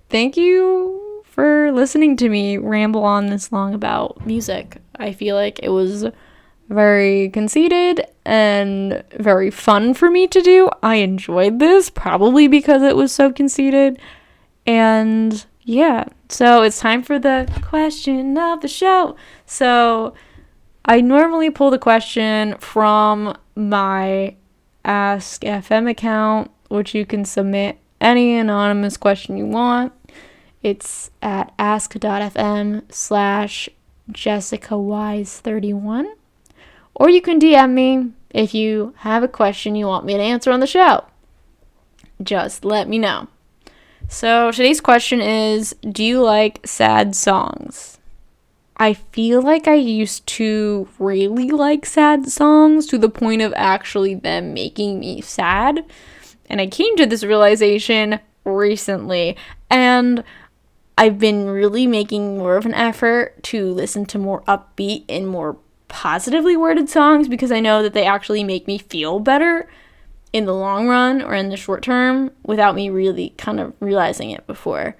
thank you for listening to me ramble on this long about music. I feel like it was very conceited and very fun for me to do. I enjoyed this, probably because it was so conceited. And yeah, so it's time for the question of the show. So I normally pull the question from my Ask FM account, which you can submit any anonymous question you want. It's at ask.fm/JessicaWyse31. Or you can DM me if you have a question you want me to answer on the show. Just let me know. So today's question is, do you like sad songs? I feel like I used to really like sad songs to the point of actually them making me sad. And I came to this realization recently. And I've been really making more of an effort to listen to more upbeat and more positively worded songs, because I know that they actually make me feel better in the long run or in the short term without me really kind of realizing it before.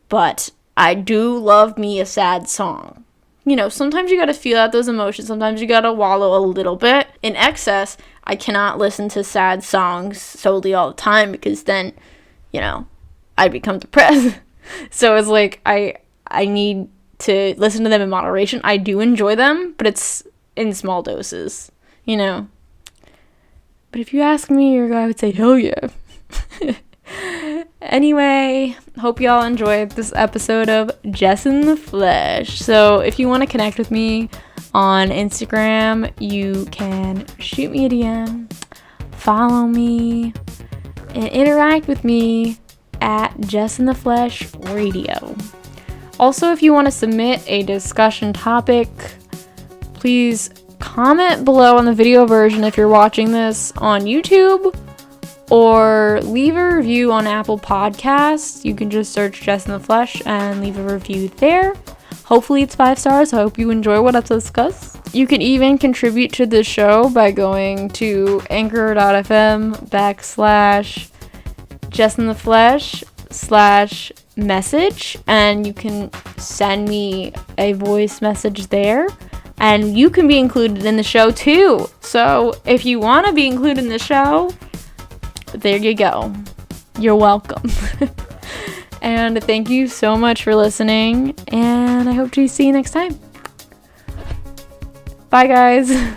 But I do love me a sad song. You know, sometimes you gotta feel out those emotions. Sometimes you gotta wallow a little bit. In excess, I cannot listen to sad songs solely all the time, because then, you know, I become depressed. So it's like I need to listen to them in moderation. I do enjoy them, but it's in small doses, you know. But if you ask me, your guy would say, hell yeah. Anyway, hope y'all enjoyed this episode of Jess in the Flesh. So if you want to connect with me on Instagram, you can shoot me a DM, follow me, and interact with me at Jess in the Flesh Radio. Also, if you want to submit a discussion topic, please comment below on the video version if you're watching this on YouTube, or leave a review on Apple Podcasts. You can just search Jess in the Flesh and leave a review there. Hopefully it's 5 stars. I hope you enjoy what I've discussed. You can even contribute to the show by going to anchor.fm/Jess in the Flesh/message, and you can send me a voice message there, and you can be included in the show too. So if you want to be included in the show, there you go. You're welcome. And thank you so much for listening. And I hope to see you next time. Bye, guys.